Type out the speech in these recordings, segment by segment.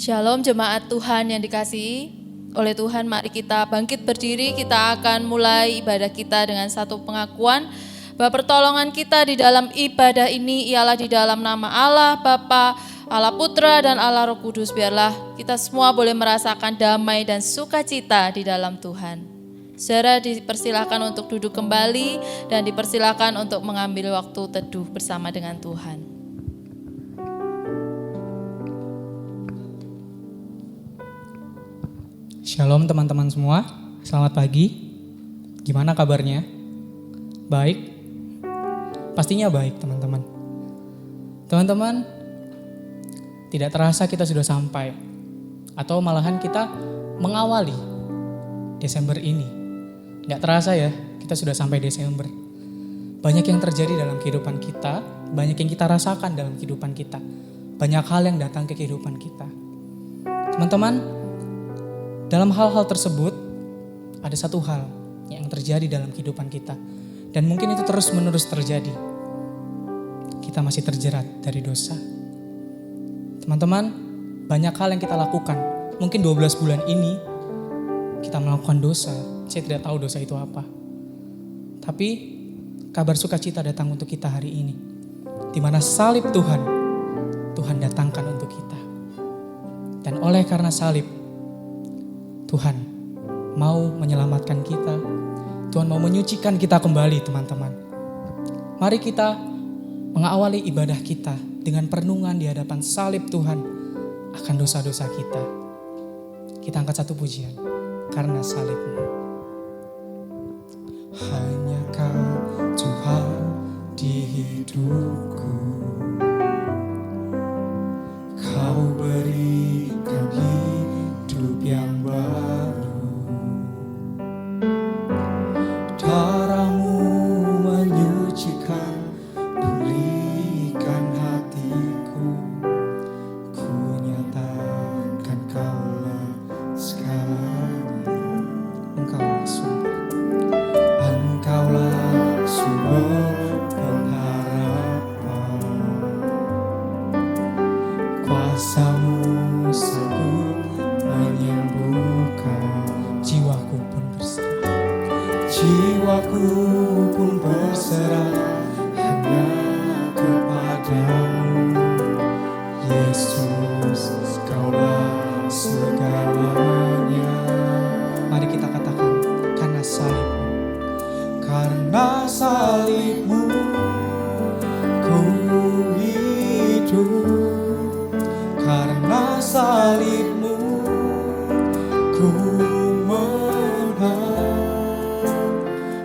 Shalom jemaat Tuhan yang dikasihi oleh Tuhan, mari kita bangkit berdiri. Kita akan mulai ibadah kita dengan satu pengakuan bahwa pertolongan kita di dalam ibadah ini ialah di dalam nama Allah Bapa, Allah Putra dan Allah Roh Kudus. Biarlah kita semua boleh merasakan damai dan sukacita di dalam Tuhan. Saudara dipersilakan untuk duduk kembali dan dipersilakan untuk mengambil waktu teduh bersama dengan Tuhan. Shalom teman-teman semua, selamat pagi. Gimana kabarnya? Baik? Pastinya baik teman-teman. Teman-teman, tidak terasa kita sudah sampai, atau malahan kita mengawali Desember ini. Tidak terasa ya, kita sudah sampai Desember. Banyak yang terjadi dalam kehidupan kita, banyak yang kita rasakan dalam kehidupan kita. Banyak hal yang datang ke kehidupan kita. Teman-teman, dalam hal-hal tersebut, ada satu hal yang terjadi dalam kehidupan kita. Dan mungkin itu terus-menerus terjadi. Kita masih terjerat dari dosa. Teman-teman, banyak hal yang kita lakukan. Mungkin 12 bulan ini, kita melakukan dosa. Saya tidak tahu dosa itu apa. Tapi, kabar sukacita datang untuk kita hari ini. Di mana salib Tuhan datangkan untuk kita. Dan oleh karena salib, Tuhan mau menyelamatkan kita. Tuhan mau menyucikan kita kembali teman-teman. Mari kita mengawali ibadah kita dengan perenungan di hadapan salib Tuhan akan dosa-dosa kita. Kita angkat satu pujian, karena salib-Mu. Hanya Kau Tuhan di hidupku. Kau berikan hidup yang baru. Darah-Mu menyucikan, pulihkan hatiku. Ku nyatakan Kaulah segalanya. Engkaulah sumber pengharapan. Kuasa-Mu sanggup menyembuhkan. Jiwaku pun berserah hanya kepadamu. Yesus, Kaulah segalanya. Mari kita katakan, karena salib-Mu. Karena salib-Mu ku hidup. Karena salib-Mu ku menang.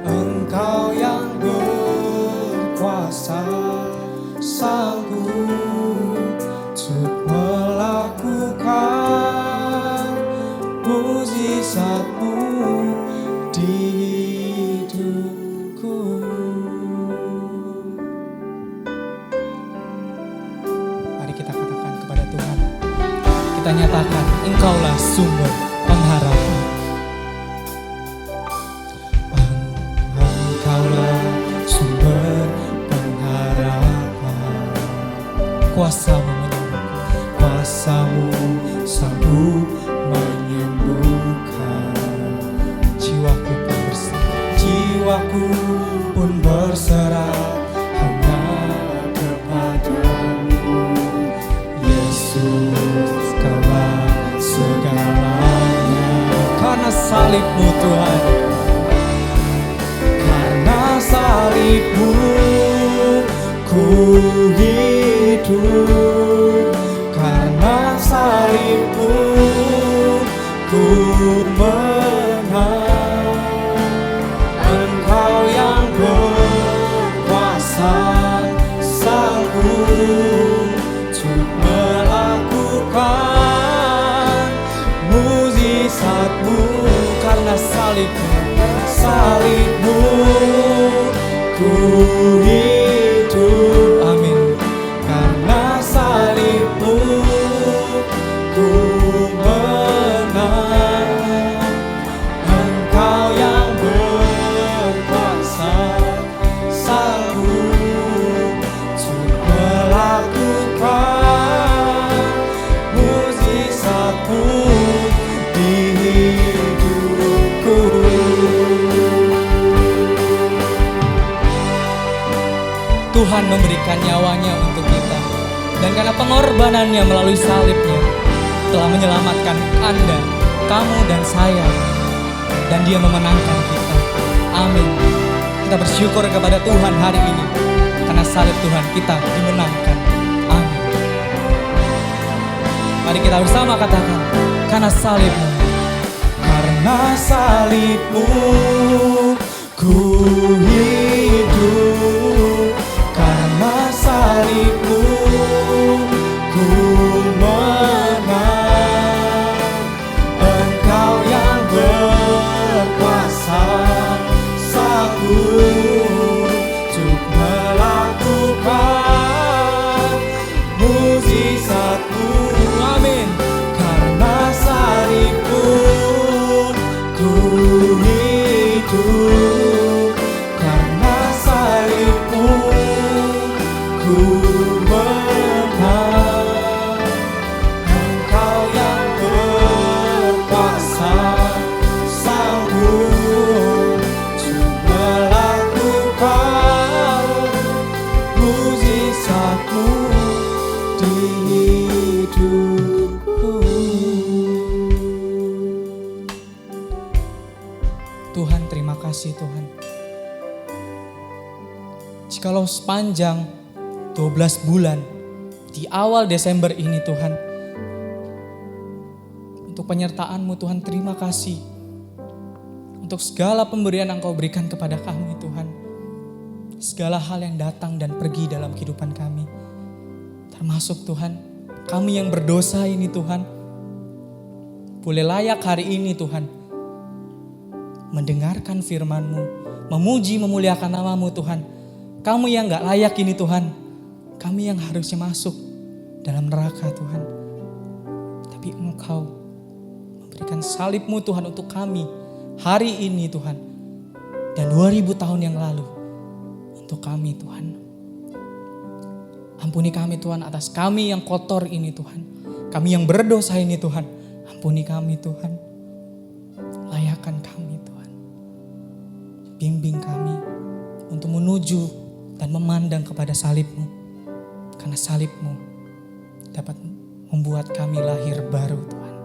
Engkau yang berkuasa, sanggup untuk melakukan mukjizat-Mu di hidupku. Mari kita katakan kepada Tuhan. Kita nyatakan, Engkaulah sumber pengharapan. Engkaulah sumber pengharapan. Kuasa-Mu menyembuhkan. Kuasa-Mu sanggup menyembuhkan. Jiwaku pun berserah hanya kepadamu. Yesus, Kaulah segalanya. Karena salib-Mu Tuhan. Karena salib-Mu ku hidup. Karena salib-Mu ku menang. Engkau yang berkuasa, sanggup untuk melakukan mukjizat-Mu. Karena salib-Mu ku hidup. Amin. Karena salib-Mu ku menang. Engkau yang berkuasa, sanggup untuk melakukan mukjizat. Tuhan memberikan nyawanya untuk kita. Dan karena pengorbanannya melalui salibnya telah menyelamatkan Anda, kamu dan saya. Dan Dia memenangkan kita. Amin. Kita bersyukur kepada Tuhan hari ini. Karena salib Tuhan kita dimenangkan. Amin. Mari kita bersama katakan, karena salib-Mu. Karena salib-Mu ku hidup, karena salib-Mu ku menang. Engkau yang berkuasa, sanggup untuk melakukan mukjizat-Mu. Amin. Karena salib-Mu ku hidup, karena salib-Mu ku menang. Engkau yang berkuasa, sanggup untuk melakukan mukjizat-Mu di hidupku. Tuhan, terima kasih Tuhan. Jikalau sepanjang 12 bulan di awal Desember ini Tuhan, untuk penyertaan-Mu Tuhan, terima kasih. Untuk segala pemberian Engkau berikan kepada kami Tuhan. Segala hal yang datang dan pergi dalam kehidupan kami. Termasuk Tuhan, kami yang berdosa ini Tuhan, boleh layak hari ini Tuhan mendengarkan firman-Mu, memuji, memuliakan nama-Mu Tuhan. Kami yang gak layak ini Tuhan, kami yang harusnya masuk dalam neraka Tuhan. Tapi Engkau memberikan salib-Mu Tuhan untuk kami hari ini Tuhan. Dan 2000 tahun yang lalu untuk kami Tuhan. Ampuni kami Tuhan atas kami yang kotor ini Tuhan. Kami yang berdosa ini Tuhan. Ampuni kami Tuhan. Layakkan kami Tuhan. Bimbing kami untuk menuju dan memandang kepada salib-Mu. Karena salib-Mu dapat membuat kami lahir baru Tuhan.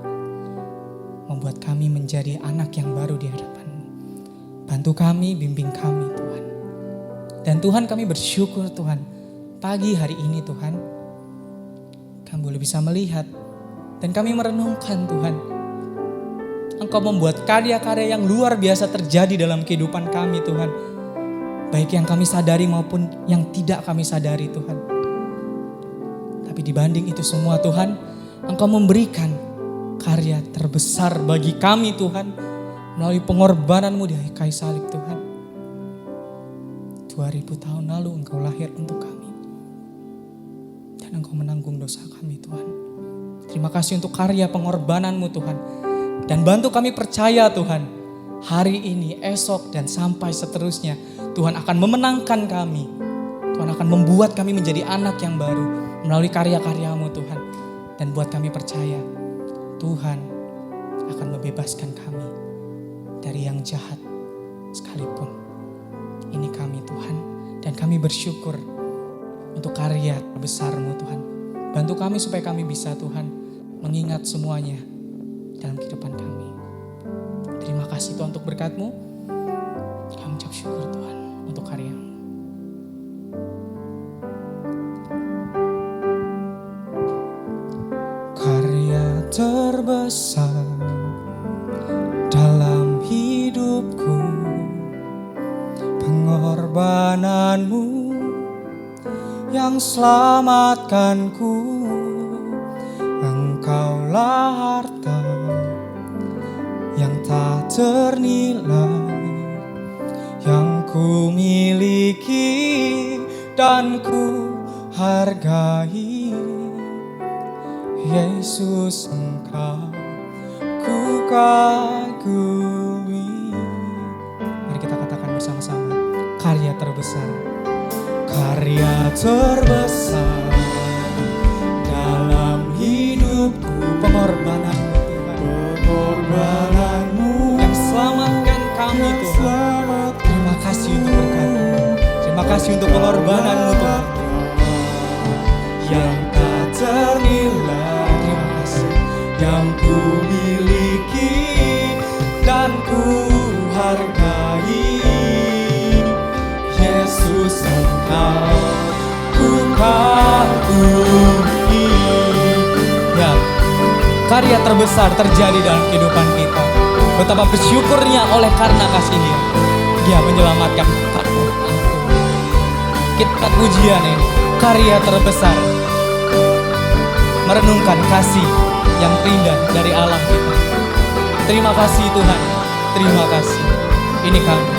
Membuat kami menjadi anak yang baru di hadapan-Mu. Bantu kami, bimbing kami Tuhan. Dan Tuhan, kami bersyukur Tuhan, pagi hari ini Tuhan, kami boleh bisa melihat dan kami merenungkan Tuhan. Engkau membuat karya-karya yang luar biasa terjadi dalam kehidupan kami Tuhan. Baik yang kami sadari maupun yang tidak kami sadari Tuhan. Tapi dibanding itu semua Tuhan, Engkau memberikan karya terbesar bagi kami Tuhan. Melalui pengorbanan-Mu di kayu salib Tuhan. 2000 tahun lalu Engkau lahir untuk kami. Dan Engkau menanggung dosa kami Tuhan. Terima kasih untuk karya pengorbanan-Mu Tuhan. Dan bantu kami percaya Tuhan, hari ini, esok, dan sampai seterusnya, Tuhan akan memenangkan kami. Tuhan akan membuat kami menjadi anak yang baru melalui karya-karya-Mu Tuhan. Dan buat kami percaya, Tuhan akan membebaskan kami dari yang jahat sekalipun. Ini kami Tuhan, dan kami bersyukur untuk karya besar-Mu Tuhan. Bantu kami supaya kami bisa Tuhan mengingat semuanya dalam kehidupan kami. Terima kasih Tuhan untuk berkat-Mu. Kami ucap syukur Tuhan untuk karya-Mu. Karya terbesar dalam hidupku, pengorbanan-Mu yang selamatkanku. Engkaulah harta yang tak ternilai, yang ku miliki dan ku hargai. Yesus, Engkau ku kagumi. Mari kita katakan bersama-sama, karya terbesar. Karya terbesar dalam hidupku, Pengorbanan-Mu Tuhan. pengorbanan-Mu Yang selamatkan kami Tuhan. Terima kasih untuk berkat-Mu. Terima kasih untuk pengorbananmu Tuhan. yang tak ternilai, Terima kasih. yang ku miliki dan ku hargai. Yesus, Engkau ku kagumi. Ya, karya terbesar terjadi dalam kehidupan kita. Betapa bersyukurnya oleh karena kasih-Nya. Dia menyelamatkan aku. Kita pujian ini, karya terbesar. Merenungkan kasih yang terindah dari Allah kita. Terima kasih Tuhan. Terima kasih. Ini kami.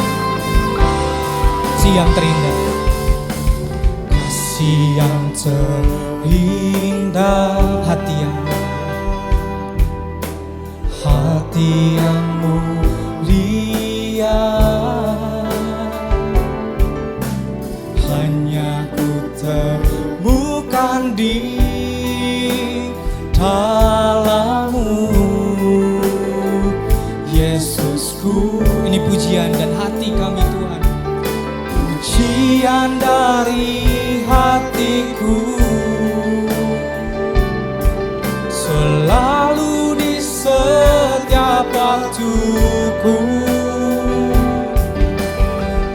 Siang terindah. Kasih yang terindah, hati yang mulia, hanya ku temukan di dalam-Mu, Yesusku. Ini pujian dan hati kami Tuhan. Pujian dari hatiku, selalu di setiap waktuku,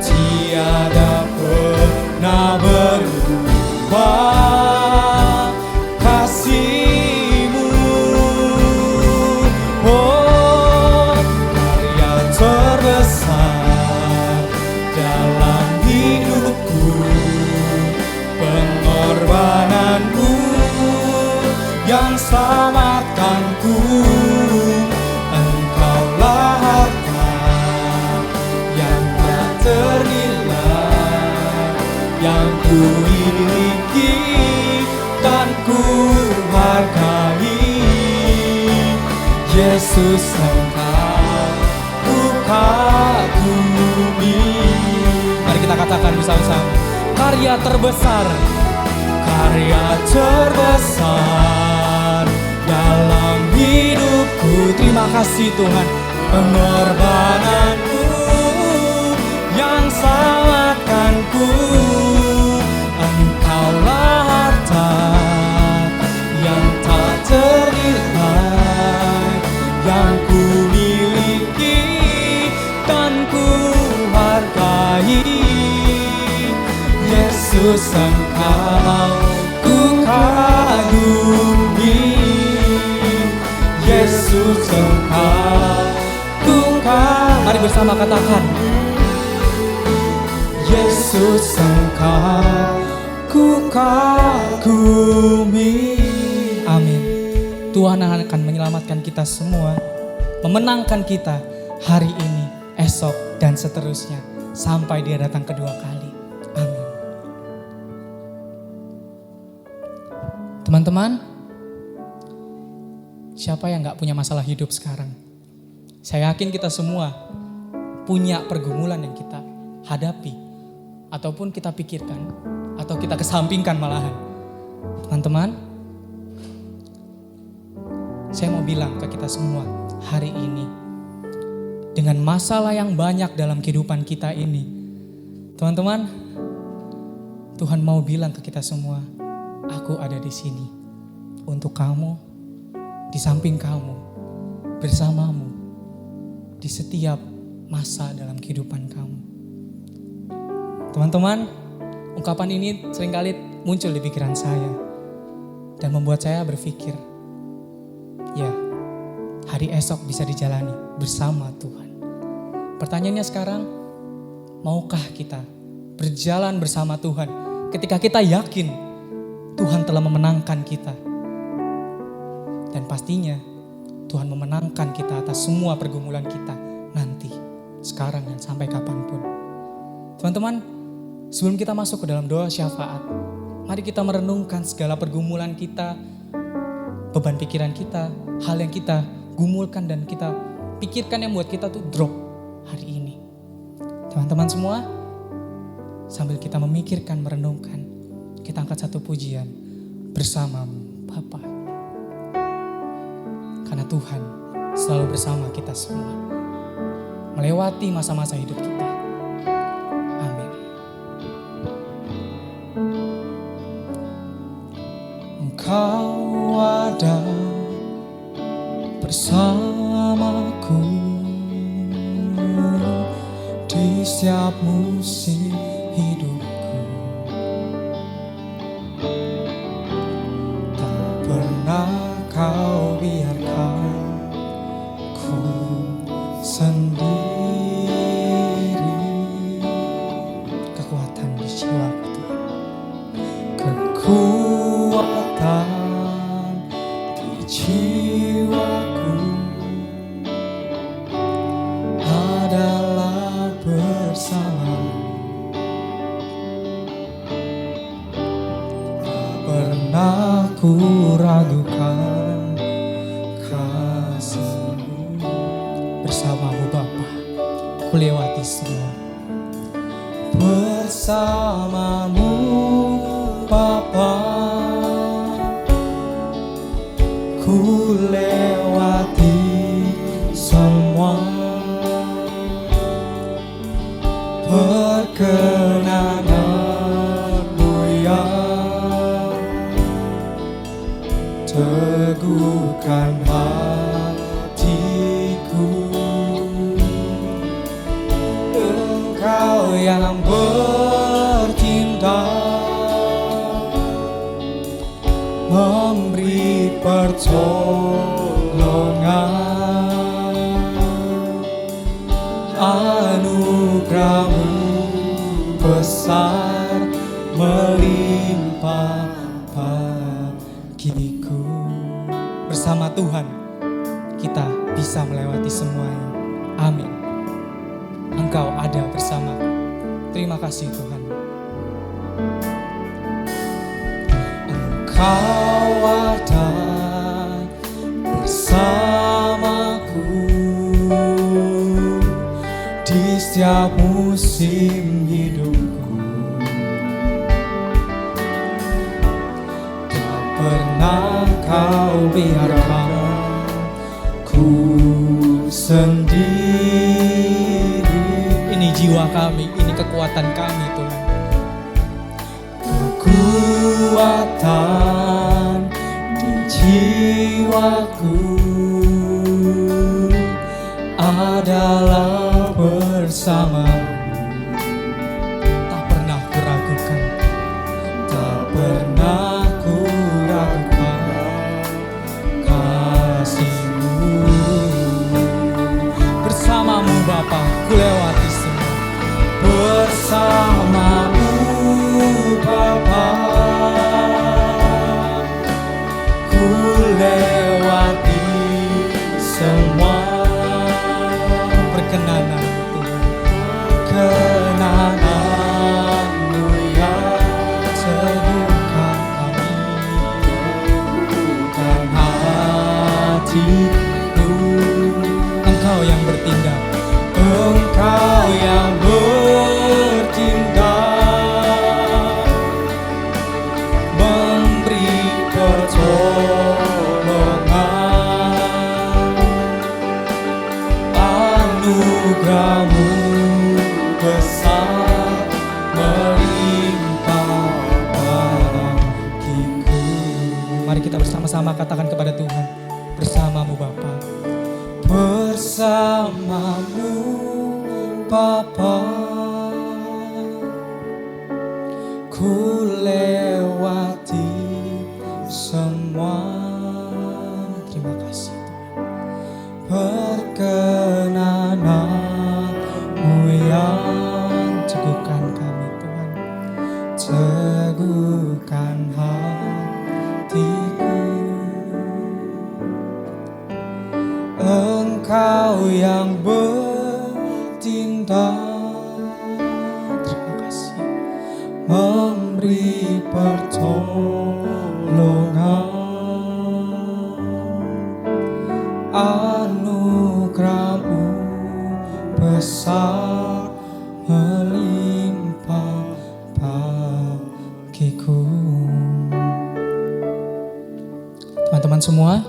tiada pernah berubah kasih-Mu. Oh, karya terbesar dalam hidupku, pengorbananmu yang selamatkanku. Engkaulah harta yang tak ternilai, yang ku miliki dan ku hargai. Yesus, Engkau ku kagumi. Mari kita katakan bersama-sama. Karya terbesar. Karya terbesar dalam hidupku. Terima kasih Tuhan. Pengorbananmu yang selamatkanku. Engkaulah harta yang tak ternilai, yang ku miliki dan ku hargai. Yesus, Engkau ku kagumi. Yesus, Engkau ku kagumi. Mari bersama katakan. Yesus, Engkau ku kagumi. Amin. Tuhan akan menyelamatkan kita semua, memenangkan kita hari ini, esok, dan seterusnya sampai Dia datang kedua kali. Amin. Teman-teman, siapa yang gak punya masalah hidup sekarang? Saya yakin kita semua punya pergumulan yang kita hadapi, ataupun kita pikirkan, atau kita kesampingkan malahan. Teman-teman, saya mau bilang ke kita semua hari ini, dengan masalah yang banyak dalam kehidupan kita ini, teman-teman, Tuhan mau bilang ke kita semua, aku ada di sini untuk kamu, di samping kamu, bersamamu, di setiap masa dalam kehidupan kamu. Teman-teman, ungkapan ini seringkali muncul di pikiran saya dan membuat saya berpikir, ya, hari esok bisa dijalani bersama Tuhan. Pertanyaannya sekarang, maukah kita berjalan bersama Tuhan ketika kita yakin Tuhan telah memenangkan kita? Dan pastinya Tuhan memenangkan kita atas semua pergumulan kita nanti, sekarang dan sampai kapanpun. Teman-teman, sebelum kita masuk ke dalam doa syafaat, mari kita merenungkan segala pergumulan kita, beban pikiran kita, hal yang kita gumulkan dan kita pikirkan yang buat kita tuh drop hari ini. Teman-teman semua, sambil kita memikirkan, merenungkan, kita angkat satu pujian bersamamu Bapa. Karena Tuhan selalu bersama kita semua, melewati masa-masa hidup kita. Amin. Engkau ada bersamaku di setiap musim hidupku. Tak pernah kau biarkan ku sendiri. Kekuatan di jiwaku Tuhan. Kekuatan di jiwaku adalah bersamamu. Tak pernah ku ragukan kasih-Mu. Bersamamu Bapa, ku lewati semua. Bersamamu Bapa, ku lewati semua. Perkenanan-Mu yang teguhkan hatiku. Engkau yang bertindak, memberi pertolongan. Anugerah-Mu besar melimpah bagiku. Bersama Tuhan kita bisa melewati semuanya. Amin. Engkau ada bersamaku. Terima kasih Tuhan. Engkau ada bersamaku di setiap musim hidupku. Tak pernah kau biarkan ku sendiri. Ini jiwa kami, ini kekuatan kami Tuhan. Kekuatan di jiwaku adalah bersamamu. Tak pernah ku ragukan, tak pernah ku ragukan kasih-Mu. Bersamamu Bapa, ku lewati semua. Bersamamu Bapa, ku lewati semua. Perkenanan Tuhan, kenanan-Mu yang teguhkan kami, teguhkan hatiku. Engkau yang bertindak, Engkau yang bertindak, memberi pertolongan. Anugerah-Mu besar melimpah bagiku. Mari kita bersama-sama katakan kepada Tuhan, bersamamu Bapa. Bersamamu Bapa, ku lewati semua. Terima kasih Tuhan. Perkenanan-Mu yang teguhkan kami Tuhan, teguhkan hatiku. Engkau yang bertindak, terima kasih, memberi pertolongan. Anugerah-Mu besar melimpah bagiku. Teman-teman semua,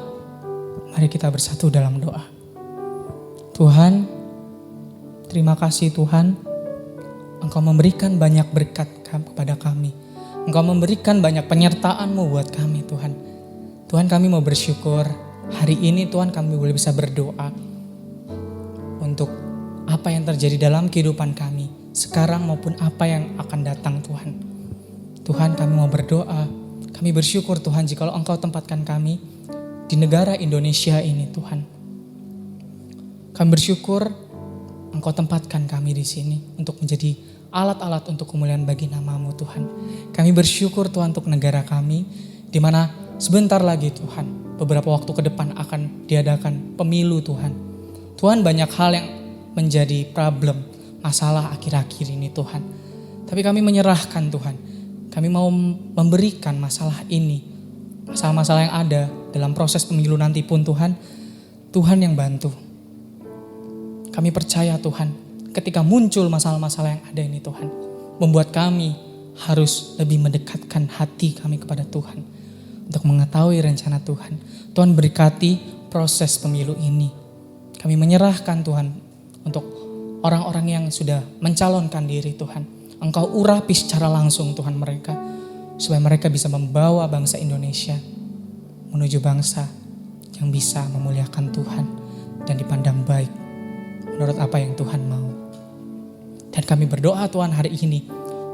mari kita bersatu dalam doa. Tuhan, terima kasih Tuhan, Engkau memberikan banyak berkat kepada kami. Engkau memberikan banyak penyertaan-Mu buat kami Tuhan. Tuhan, kami mau bersyukur hari ini Tuhan kami boleh bisa berdoa untuk apa yang terjadi dalam kehidupan kami sekarang maupun apa yang akan datang Tuhan. Tuhan, kami mau berdoa, kami bersyukur Tuhan jikalau Engkau tempatkan kami di negara Indonesia ini Tuhan. Kami bersyukur Engkau tempatkan kami di sini untuk menjadi alat-alat untuk kemuliaan bagi nama-Mu Tuhan. Kami bersyukur Tuhan untuk negara kami, di mana sebentar lagi Tuhan, beberapa waktu ke depan akan diadakan pemilu Tuhan. Tuhan, banyak hal yang menjadi problem, masalah akhir-akhir ini Tuhan. Tapi kami menyerahkan Tuhan, kami mau memberikan masalah ini, masalah-masalah yang ada dalam proses pemilu nanti pun Tuhan, Tuhan yang bantu. Kami percaya Tuhan, ketika muncul masalah-masalah yang ada ini Tuhan, membuat kami harus lebih mendekatkan hati kami kepada Tuhan untuk mengetahui rencana Tuhan. Tuhan, berkati proses pemilu ini. Kami menyerahkan Tuhan untuk orang-orang yang sudah mencalonkan diri Tuhan. Engkau urapi secara langsung Tuhan mereka, supaya mereka bisa membawa bangsa Indonesia menuju bangsa yang bisa memuliakan Tuhan dan dipandang baik menurut apa yang Tuhan mau. Dan kami berdoa Tuhan hari ini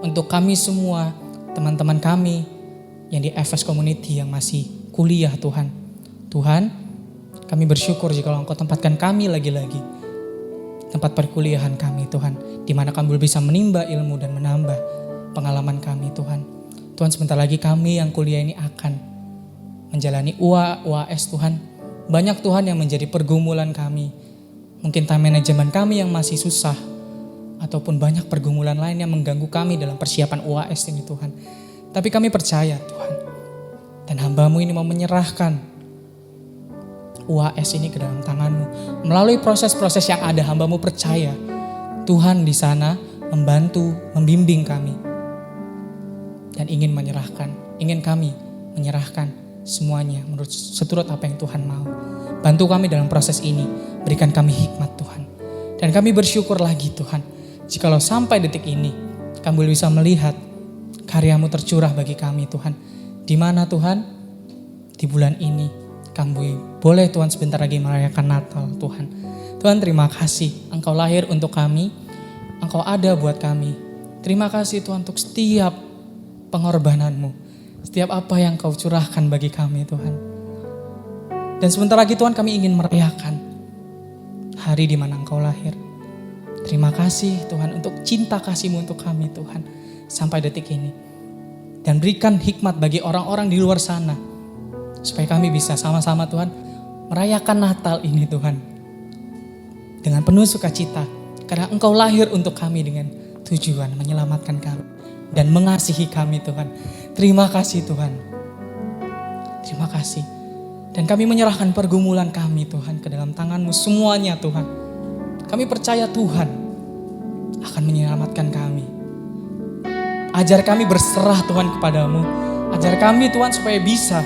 untuk kami semua, teman-teman kami yang di FS Community yang masih kuliah Tuhan. Tuhan, kami bersyukur jika Engkau tempatkan kami lagi-lagi tempat perkuliahan kami Tuhan, di mana kami bisa menimba ilmu dan menambah pengalaman kami Tuhan. Tuhan, sebentar lagi kami yang kuliah ini akan menjalani UAS Tuhan. Banyak Tuhan yang menjadi pergumulan kami. Mungkin time management kami yang masih susah, ataupun banyak pergumulan lain yang mengganggu kami dalam persiapan UAS ini Tuhan. Tapi kami percaya Tuhan, dan hamba-Mu ini mau menyerahkan UAS ini ke dalam tangan-Mu. Melalui proses-proses yang ada, hamba-Mu percaya Tuhan di sana membantu, membimbing kami. Dan ingin kami menyerahkan semuanya menurut seturut apa yang Tuhan mau. Bantu kami dalam proses ini, berikan kami hikmat Tuhan. Dan kami bersyukur lagi Tuhan, jikalau sampai detik ini kami bisa melihat karya-Mu tercurah bagi kami Tuhan. Di mana Tuhan, di bulan ini kami boleh Tuhan sebentar lagi merayakan Natal Tuhan. Tuhan, terima kasih Engkau lahir untuk kami, Engkau ada buat kami. Terima kasih Tuhan untuk setiap pengorbanan-Mu, setiap apa yang Kau curahkan bagi kami Tuhan. Dan sebentar lagi Tuhan kami ingin merayakan hari di mana Engkau lahir. Terima kasih Tuhan untuk cinta kasih-Mu untuk kami Tuhan sampai detik ini. Dan berikan hikmat bagi orang-orang di luar sana, supaya kami bisa sama-sama Tuhan merayakan Natal ini Tuhan dengan penuh sukacita. Karena Engkau lahir untuk kami dengan tujuan menyelamatkan kami dan mengasihi kami Tuhan. Terima kasih Tuhan. Terima kasih. Dan kami menyerahkan pergumulan kami Tuhan ke dalam tangan-Mu semuanya Tuhan. Kami percaya Tuhan akan menyelamatkan kami. Ajar kami berserah Tuhan kepadamu. Ajar kami Tuhan supaya bisa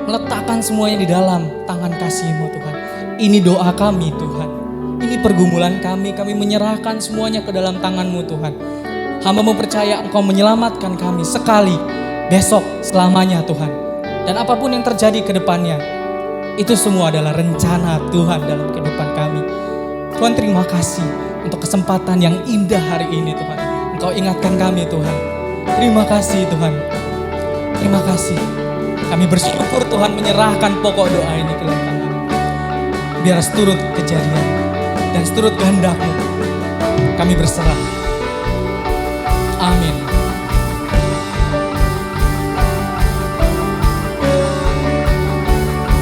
meletakkan semuanya di dalam tangan kasih-Mu Tuhan. Ini doa kami Tuhan. Ini pergumulan kami menyerahkan semuanya ke dalam tangan-Mu Tuhan. Hamba-Mu percaya Engkau menyelamatkan kami sekali, besok, selamanya Tuhan. Dan apapun yang terjadi ke depannya, itu semua adalah rencana Tuhan dalam kehidupan kami. Tuhan, terima kasih untuk kesempatan yang indah hari ini Tuhan. Engkau ingatkan kami Tuhan. Terima kasih Tuhan. Terima kasih. Kami bersyukur Tuhan menyerahkan pokok doa ini ke dalam tangan. Biar seturut kejadian dan seturut kehendak-Mu. Kami berserah. Amin.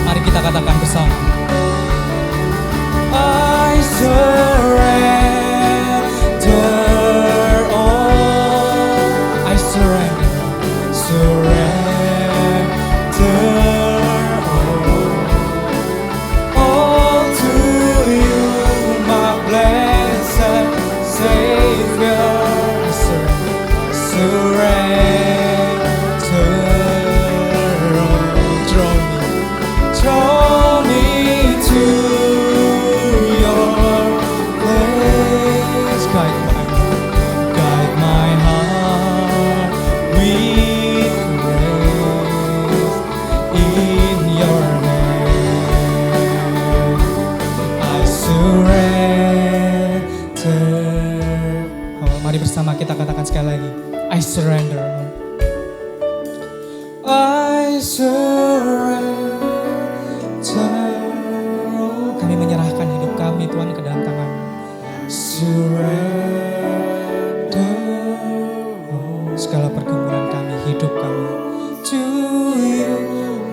Mari kita katakan bersama. I surrender all. I surrender. All to you, my blessed Savior. I surrender.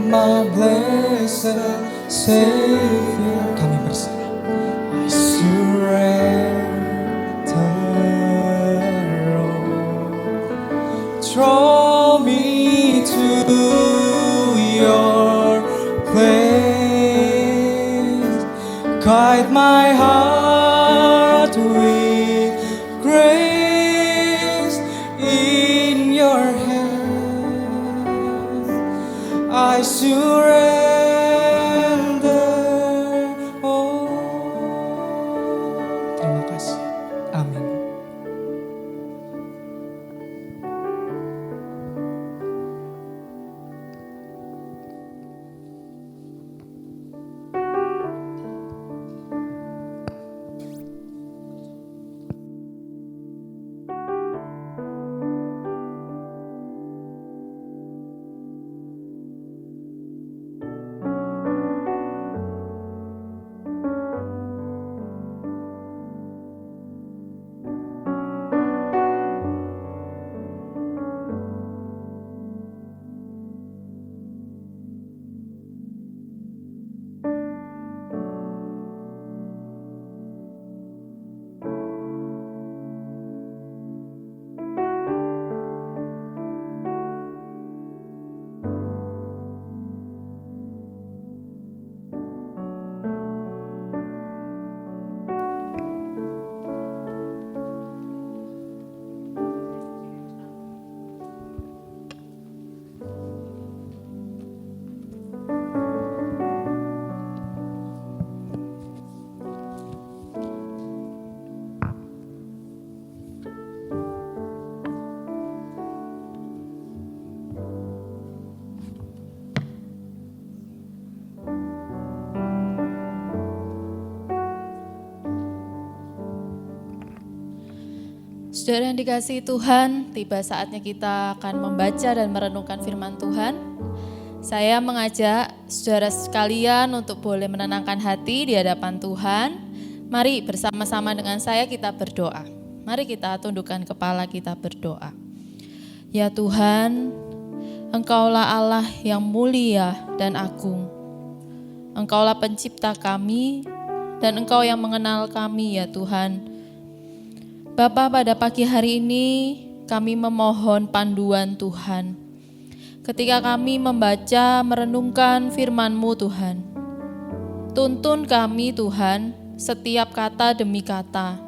my blessed Savior, Kami berserah. I surrender all. Draw me to your place, guide my heart with grace. In your hands I surrender all. Terima kasih. Amin. Saudara yang dikasihi Tuhan, tiba saatnya kita akan membaca dan merenungkan firman Tuhan. Saya mengajak saudara sekalian untuk boleh menenangkan hati di hadapan Tuhan. Mari bersama-sama dengan saya kita berdoa. Mari kita tundukkan kepala, kita berdoa. Ya Tuhan, Engkaulah Allah yang mulia dan agung. Engkaulah pencipta kami dan Engkau yang mengenal kami ya Tuhan. Bapa, pada pagi hari ini kami memohon panduan Tuhan. Ketika kami membaca, merenungkan firman-Mu Tuhan. Tuntun kami Tuhan, setiap kata demi kata.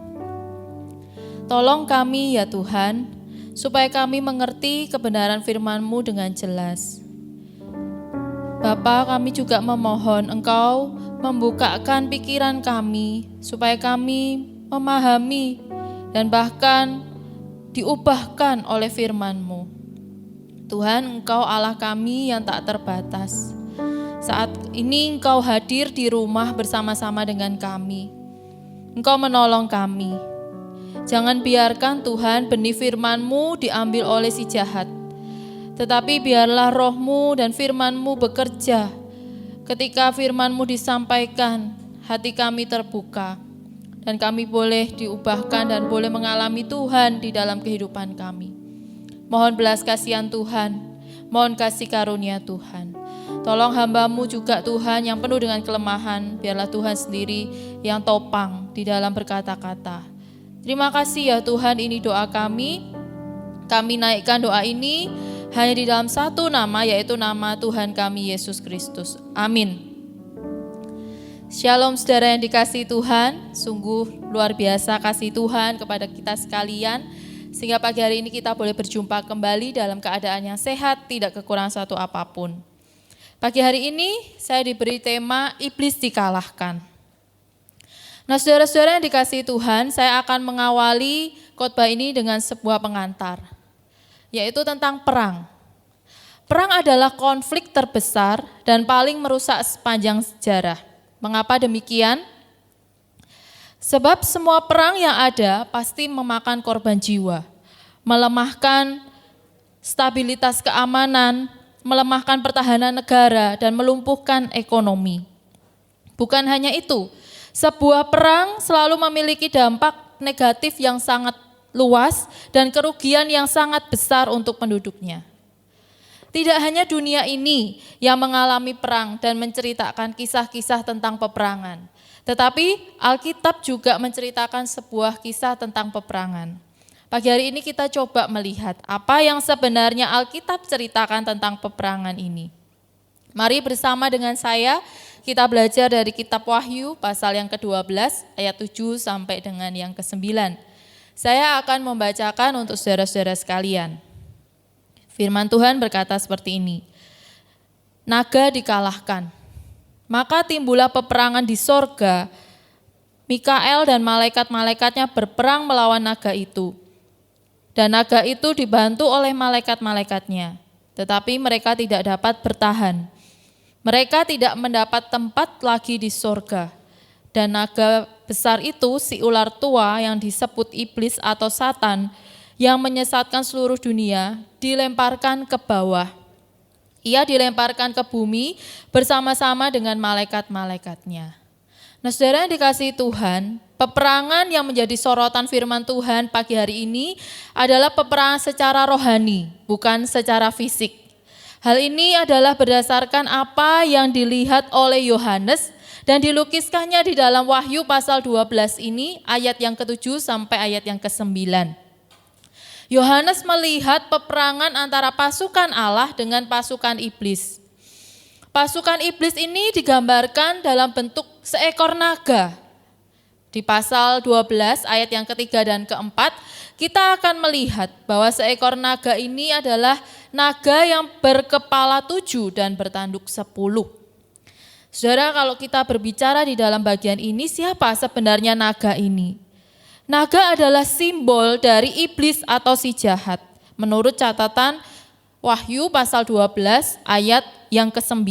Tolong kami ya Tuhan, supaya kami mengerti kebenaran firman-Mu dengan jelas. Bapa, kami juga memohon Engkau membukakan pikiran kami, supaya kami memahami dan bahkan diubahkan oleh firman-Mu. Tuhan, Engkau Allah kami yang tak terbatas. Saat ini Engkau hadir di rumah bersama-sama dengan kami. Engkau menolong kami. Jangan biarkan Tuhan benih firman-Mu diambil oleh si jahat. Tetapi biarlah roh-Mu dan firman-Mu bekerja. Ketika firman-Mu disampaikan, hati kami terbuka. Dan kami boleh diubahkan dan boleh mengalami Tuhan di dalam kehidupan kami. Mohon belas kasihan Tuhan, mohon kasih karunia Tuhan. Tolong hamba-Mu juga Tuhan yang penuh dengan kelemahan, biarlah Tuhan sendiri yang topang di dalam berkata-kata. Terima kasih ya Tuhan, ini doa kami. Kami naikkan doa ini hanya di dalam satu nama, yaitu nama Tuhan kami Yesus Kristus. Amin. Shalom saudara yang dikasihi Tuhan, sungguh luar biasa kasih Tuhan kepada kita sekalian, sehingga pagi hari ini kita boleh berjumpa kembali dalam keadaan yang sehat, tidak kekurangan satu apapun. Pagi hari ini saya diberi tema iblis dikalahkan. Nah saudara-saudara yang dikasihi Tuhan, saya akan mengawali khotbah ini dengan sebuah pengantar, yaitu tentang perang. Perang adalah konflik terbesar dan paling merusak sepanjang sejarah. Mengapa demikian? Sebab semua perang yang ada pasti memakan korban jiwa, melemahkan stabilitas keamanan, melemahkan pertahanan negara, dan melumpuhkan ekonomi. Bukan hanya itu, sebuah perang selalu memiliki dampak negatif yang sangat luas dan kerugian yang sangat besar untuk penduduknya. Tidak hanya dunia ini yang mengalami perang dan menceritakan kisah-kisah tentang peperangan, tetapi Alkitab juga menceritakan sebuah kisah tentang peperangan. Pagi hari ini kita coba melihat apa yang sebenarnya Alkitab ceritakan tentang peperangan ini. Mari bersama dengan saya kita belajar dari kitab Wahyu pasal yang ke-12 ayat 7 sampai dengan yang ke-9. Saya akan membacakan untuk saudara-saudara sekalian. Firman Tuhan berkata seperti ini. Naga dikalahkan. Maka timbullah peperangan di sorga. Mikael dan malaikat-malaikatnya berperang melawan naga itu. Dan naga itu dibantu oleh malaikat-malaikatnya. Tetapi mereka tidak dapat bertahan. Mereka tidak mendapat tempat lagi di sorga. Dan naga besar itu, si ular tua yang disebut iblis atau Satan, yang menyesatkan seluruh dunia, dilemparkan ke bawah. Ia dilemparkan ke bumi bersama-sama dengan malaikat-malaikatnya. Nah, saudara yang dikasihi Tuhan, peperangan yang menjadi sorotan firman Tuhan pagi hari ini adalah peperangan secara rohani, bukan secara fisik. Hal ini adalah berdasarkan apa yang dilihat oleh Yohanes dan dilukiskannya di dalam Wahyu pasal 12 ini, ayat yang ke-7 sampai ayat yang ke-9. Yohanes melihat peperangan antara pasukan Allah dengan pasukan iblis. Pasukan iblis ini digambarkan dalam bentuk seekor naga. Di pasal 12 ayat yang ketiga dan keempat, kita akan melihat bahwa seekor naga ini adalah naga yang berkepala 7 dan bertanduk 10. Saudara, kalau kita berbicara di dalam bagian ini, siapa sebenarnya naga ini? Naga adalah simbol dari iblis atau si jahat. Menurut catatan Wahyu pasal 12 ayat yang ke-9.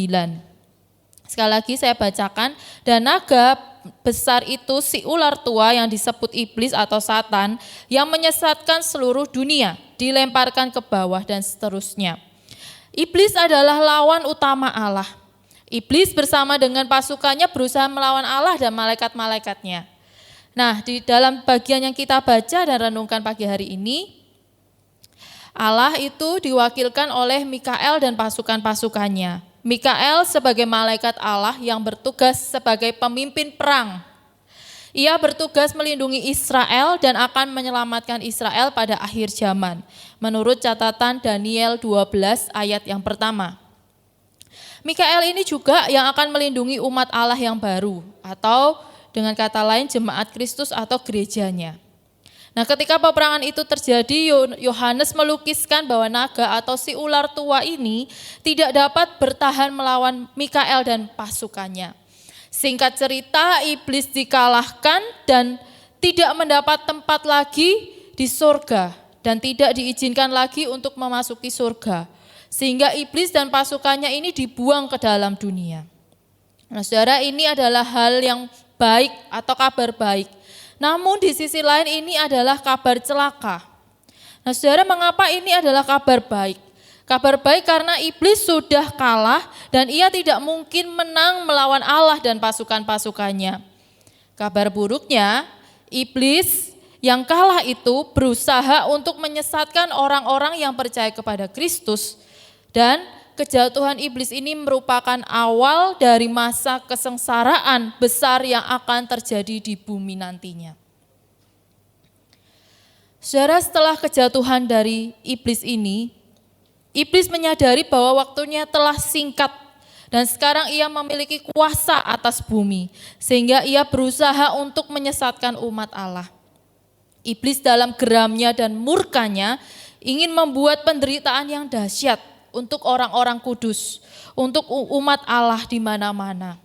Sekali lagi saya bacakan, dan naga besar itu si ular tua yang disebut iblis atau Satan yang menyesatkan seluruh dunia, dilemparkan ke bawah dan seterusnya. Iblis adalah lawan utama Allah. Iblis bersama dengan pasukannya berusaha melawan Allah dan malaikat-malaikatnya. Nah, di dalam bagian yang kita baca dan renungkan pagi hari ini, Allah itu diwakilkan oleh Mikael dan pasukan-pasukannya. Mikael sebagai malaikat Allah yang bertugas sebagai pemimpin perang. Ia bertugas melindungi Israel dan akan menyelamatkan Israel pada akhir zaman, menurut catatan Daniel 12 ayat yang pertama. Mikael ini juga yang akan melindungi umat Allah yang baru, atau dengan kata lain jemaat Kristus atau gerejanya. Nah, ketika peperangan itu terjadi, Yohanes melukiskan bahwa naga atau si ular tua ini tidak dapat bertahan melawan Mikael dan pasukannya. Singkat cerita, iblis dikalahkan dan tidak mendapat tempat lagi di surga dan tidak diizinkan lagi untuk memasuki surga. Sehingga iblis dan pasukannya ini dibuang ke dalam dunia. Nah, saudara, ini adalah hal yang baik atau kabar baik. Namun di sisi lain ini adalah kabar celaka. Nah, saudara, mengapa ini adalah kabar baik? Kabar baik karena iblis sudah kalah dan ia tidak mungkin menang melawan Allah dan pasukan-pasukannya. Kabar buruknya, iblis yang kalah itu berusaha untuk menyesatkan orang-orang yang percaya kepada Kristus, dan kejatuhan iblis ini merupakan awal dari masa kesengsaraan besar yang akan terjadi di bumi nantinya. Saudara, setelah kejatuhan dari iblis ini, iblis menyadari bahwa waktunya telah singkat dan sekarang ia memiliki kuasa atas bumi, sehingga ia berusaha untuk menyesatkan umat Allah. Iblis dalam geramnya dan murkanya ingin membuat penderitaan yang dahsyat untuk orang-orang kudus, untuk umat Allah di mana-mana.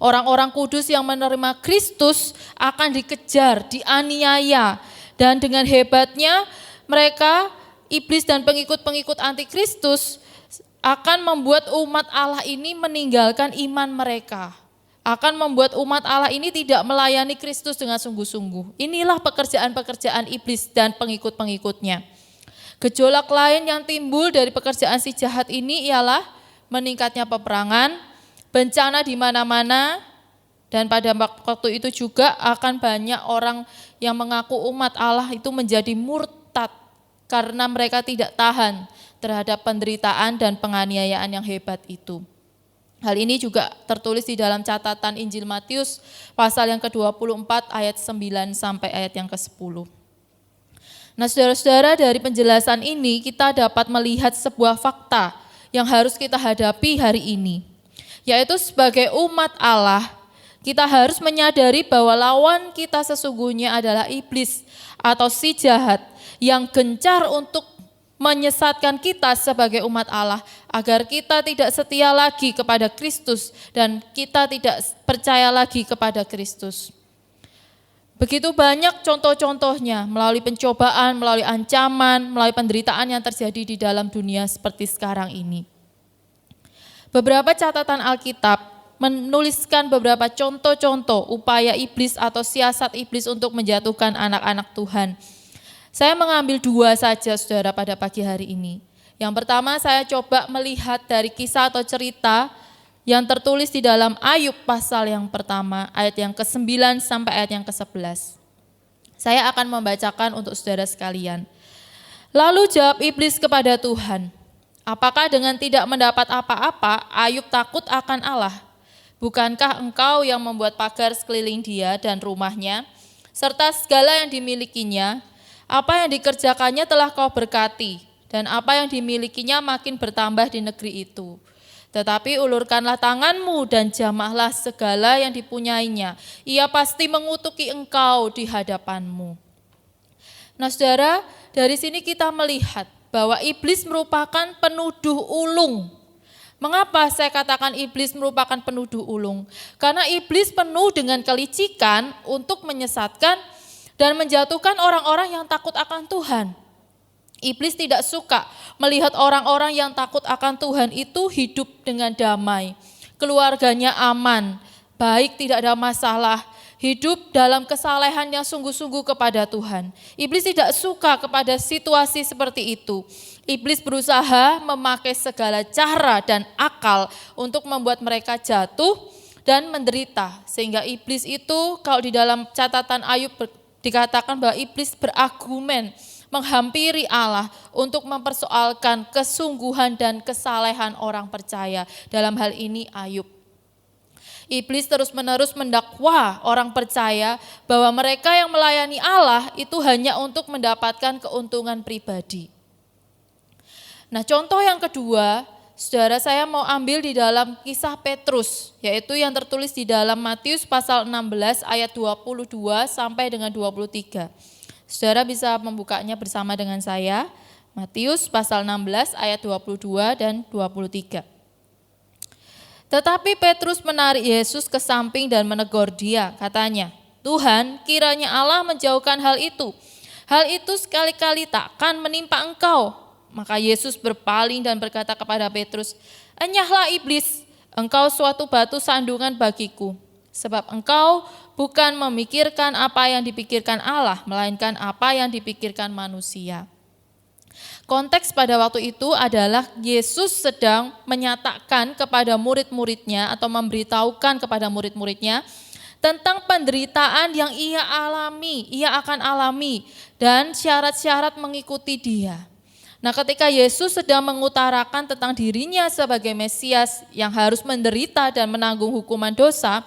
Orang-orang kudus yang menerima Kristus akan dikejar, dianiaya, dan dengan hebatnya mereka, iblis dan pengikut-pengikut antikristus, akan membuat umat Allah ini meninggalkan iman mereka, akan membuat umat Allah ini tidak melayani Kristus dengan sungguh-sungguh. Inilah pekerjaan-pekerjaan iblis dan pengikut-pengikutnya. Gejolak lain yang timbul dari pekerjaan si jahat ini ialah meningkatnya peperangan, bencana di mana-mana, dan pada waktu itu juga akan banyak orang yang mengaku umat Allah itu menjadi murtad karena mereka tidak tahan terhadap penderitaan dan penganiayaan yang hebat itu. Hal ini juga tertulis di dalam catatan Injil Matius pasal yang ke-24 ayat 9 sampai ayat yang ke-10. Nah, saudara-saudara, dari penjelasan ini kita dapat melihat sebuah fakta yang harus kita hadapi hari ini, yaitu sebagai umat Allah, kita harus menyadari bahwa lawan kita sesungguhnya adalah iblis atau si jahat yang gencar untuk menyesatkan kita sebagai umat Allah agar kita tidak setia lagi kepada Kristus dan kita tidak percaya lagi kepada Kristus. Begitu banyak contoh-contohnya melalui pencobaan, melalui ancaman, melalui penderitaan yang terjadi di dalam dunia seperti sekarang ini. Beberapa catatan Alkitab menuliskan beberapa contoh-contoh upaya iblis atau siasat iblis untuk menjatuhkan anak-anak Tuhan. Saya mengambil 2 saja, saudara, pada pagi hari ini. Yang pertama, saya coba melihat dari kisah atau cerita yang tertulis di dalam Ayub pasal yang pertama, ayat yang ke-9 sampai ayat yang ke-11. Saya akan membacakan untuk saudara sekalian. Lalu jawab iblis kepada Tuhan, apakah dengan tidak mendapat apa-apa, Ayub takut akan Allah? Bukankah engkau yang membuat pagar sekeliling dia dan rumahnya, serta segala yang dimilikinya? Apa yang dikerjakannya telah kau berkati, dan apa yang dimilikinya makin bertambah di negeri itu. Tetapi ulurkanlah tanganmu dan jamahlah segala yang dipunyainya. Ia pasti mengutuki engkau di hadapanmu. Nah, saudara, dari sini kita melihat bahwa iblis merupakan penuduh ulung. Mengapa saya katakan iblis merupakan penuduh ulung? Karena iblis penuh dengan kelicikan untuk menyesatkan dan menjatuhkan orang-orang yang takut akan Tuhan. Iblis tidak suka melihat orang-orang yang takut akan Tuhan itu hidup dengan damai, keluarganya aman, baik, tidak ada masalah, hidup dalam kesalehan yang sungguh-sungguh kepada Tuhan. Iblis tidak suka kepada situasi seperti itu. Iblis berusaha memakai segala cara dan akal untuk membuat mereka jatuh dan menderita. Sehingga iblis itu, kalau di dalam catatan Ayub dikatakan bahwa iblis berargumen menghampiri Allah untuk mempersoalkan kesungguhan dan kesalehan orang percaya. Dalam hal ini Ayub. Iblis terus-menerus mendakwa orang percaya bahwa mereka yang melayani Allah itu hanya untuk mendapatkan keuntungan pribadi. Nah, contoh yang kedua, saudara, saya mau ambil di dalam kisah Petrus, yaitu yang tertulis di dalam Matius pasal 16 ayat 22 sampai dengan 23. Saudara bisa membukanya bersama dengan saya, Matius pasal 16 ayat 22 dan 23. Tetapi Petrus menarik Yesus ke samping dan menegur dia, katanya, Tuhan, kiranya Allah menjauhkan hal itu. Hal itu sekali-kali takkan menimpa engkau. Maka Yesus berpaling dan berkata kepada Petrus, enyahlah iblis, engkau suatu batu sandungan bagiku. Sebab engkau bukan memikirkan apa yang dipikirkan Allah, melainkan apa yang dipikirkan manusia. Konteks pada waktu itu adalah Yesus sedang menyatakan kepada murid-muridnya atau memberitahukan kepada murid-muridnya tentang penderitaan yang ia akan alami dan syarat-syarat mengikuti dia. Nah, ketika Yesus sedang mengutarakan tentang dirinya sebagai Mesias yang harus menderita dan menanggung hukuman dosa,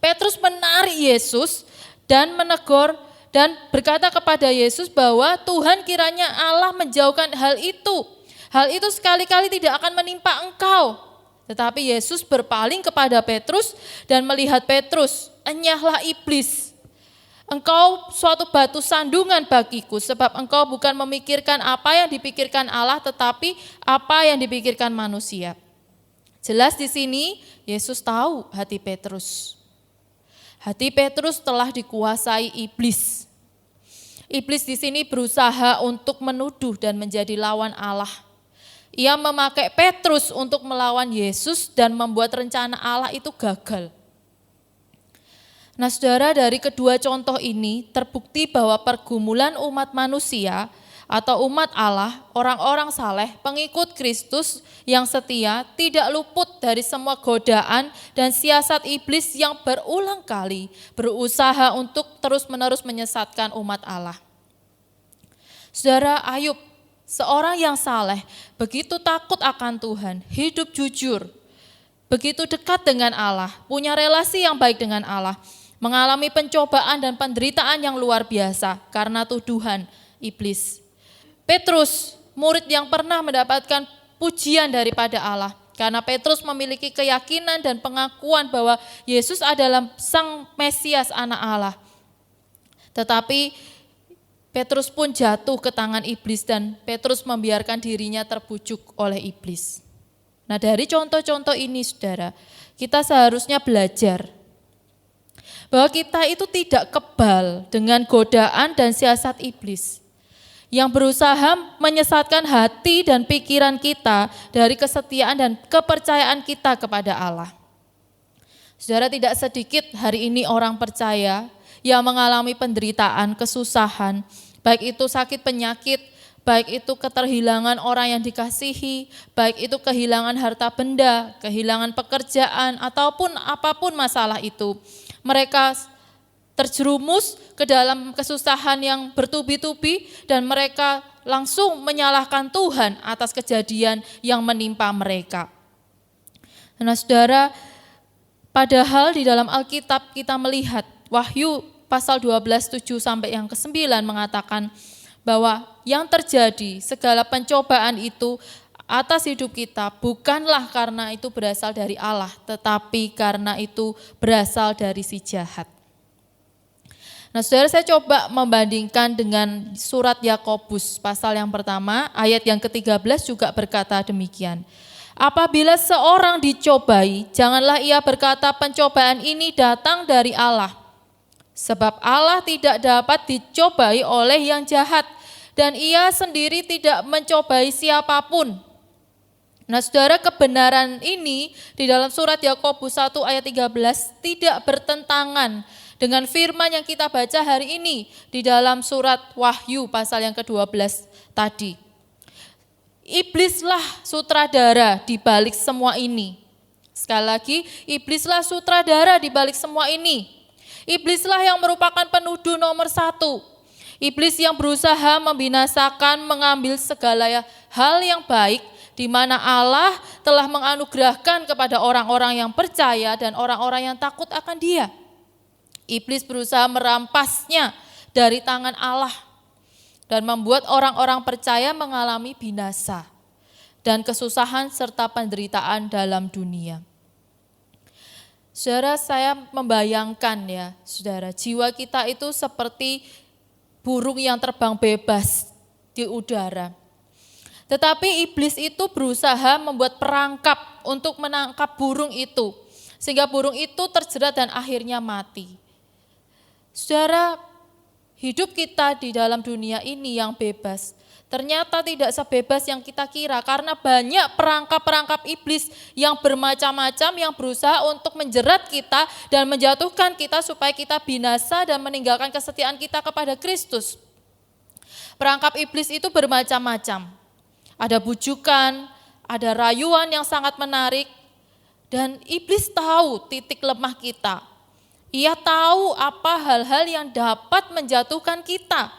Petrus menarik Yesus dan menegur dan berkata kepada Yesus bahwa Tuhan, kiranya Allah menjauhkan hal itu. Hal itu sekali-kali tidak akan menimpa engkau. Tetapi Yesus berpaling kepada Petrus dan melihat Petrus, enyahlah iblis. Engkau suatu batu sandungan bagiku, sebab engkau bukan memikirkan apa yang dipikirkan Allah, tetapi apa yang dipikirkan manusia. Jelas di sini Yesus tahu hati Petrus. Hati Petrus telah dikuasai iblis. Iblis di sini berusaha untuk menuduh dan menjadi lawan Allah. Ia memakai Petrus untuk melawan Yesus dan membuat rencana Allah itu gagal. Nah, saudara, dari kedua contoh ini terbukti bahwa pergumulan umat manusia atau umat Allah, orang-orang saleh, pengikut Kristus yang setia tidak luput dari semua godaan dan siasat iblis yang berulang kali berusaha untuk terus-menerus menyesatkan umat Allah. Saudara, Ayub seorang yang saleh, begitu takut akan Tuhan, hidup jujur, begitu dekat dengan Allah, punya relasi yang baik dengan Allah, mengalami pencobaan dan penderitaan yang luar biasa karena tuduhan iblis. Petrus, murid yang pernah mendapatkan pujian daripada Allah, karena Petrus memiliki keyakinan dan pengakuan bahwa Yesus adalah Sang Mesias, Anak Allah. Tetapi Petrus pun jatuh ke tangan iblis dan Petrus membiarkan dirinya terbujuk oleh iblis. Nah, dari contoh-contoh ini, saudara, kita seharusnya belajar bahwa kita itu tidak kebal dengan godaan dan siasat iblis yang berusaha menyesatkan hati dan pikiran kita dari kesetiaan dan kepercayaan kita kepada Allah. Saudara, tidak sedikit hari ini orang percaya yang mengalami penderitaan, kesusahan, baik itu sakit penyakit, baik itu keterhilangan orang yang dikasihi, baik itu kehilangan harta benda, kehilangan pekerjaan, ataupun apapun masalah itu. Mereka terjerumus ke dalam kesusahan yang bertubi-tubi dan mereka langsung menyalahkan Tuhan atas kejadian yang menimpa mereka. Nah, saudara, padahal di dalam Alkitab kita melihat Wahyu pasal 12:7 sampai yang ke-9 mengatakan bahwa yang terjadi segala pencobaan itu atas hidup kita bukanlah karena itu berasal dari Allah, tetapi karena itu berasal dari si jahat. Nah, saudara, saya coba membandingkan dengan surat Yakobus pasal yang pertama, ayat yang ke-13 juga berkata demikian. Apabila seorang dicobai, janganlah ia berkata pencobaan ini datang dari Allah. Sebab Allah tidak dapat dicobai oleh yang jahat, dan ia sendiri tidak mencobai siapapun. Nah, saudara, kebenaran ini di dalam surat Yakobus 1 ayat 13 tidak bertentangan dengan firman yang kita baca hari ini di dalam surat Wahyu pasal yang ke-12 tadi. Iblislah sutradara di balik semua ini. Sekali lagi, iblislah sutradara di balik semua ini. Iblislah yang merupakan penuduh nomor 1. Iblis yang berusaha membinasakan, mengambil segala hal yang baik di mana Allah telah menganugerahkan kepada orang-orang yang percaya dan orang-orang yang takut akan Dia. Iblis berusaha merampasnya dari tangan Allah dan membuat orang-orang percaya mengalami binasa dan kesusahan serta penderitaan dalam dunia. Saudara, saya membayangkan ya, saudara, jiwa kita itu seperti burung yang terbang bebas di udara. Tetapi iblis itu berusaha membuat perangkap untuk menangkap burung itu, sehingga burung itu terjerat dan akhirnya mati. Saudara, hidup kita di dalam dunia ini yang bebas, ternyata tidak sebebas yang kita kira karena banyak perangkap-perangkap iblis yang bermacam-macam yang berusaha untuk menjerat kita dan menjatuhkan kita supaya kita binasa dan meninggalkan kesetiaan kita kepada Kristus. Perangkap iblis itu bermacam-macam. Ada bujukan, ada rayuan yang sangat menarik, dan iblis tahu titik lemah kita. Ia tahu apa hal-hal yang dapat menjatuhkan kita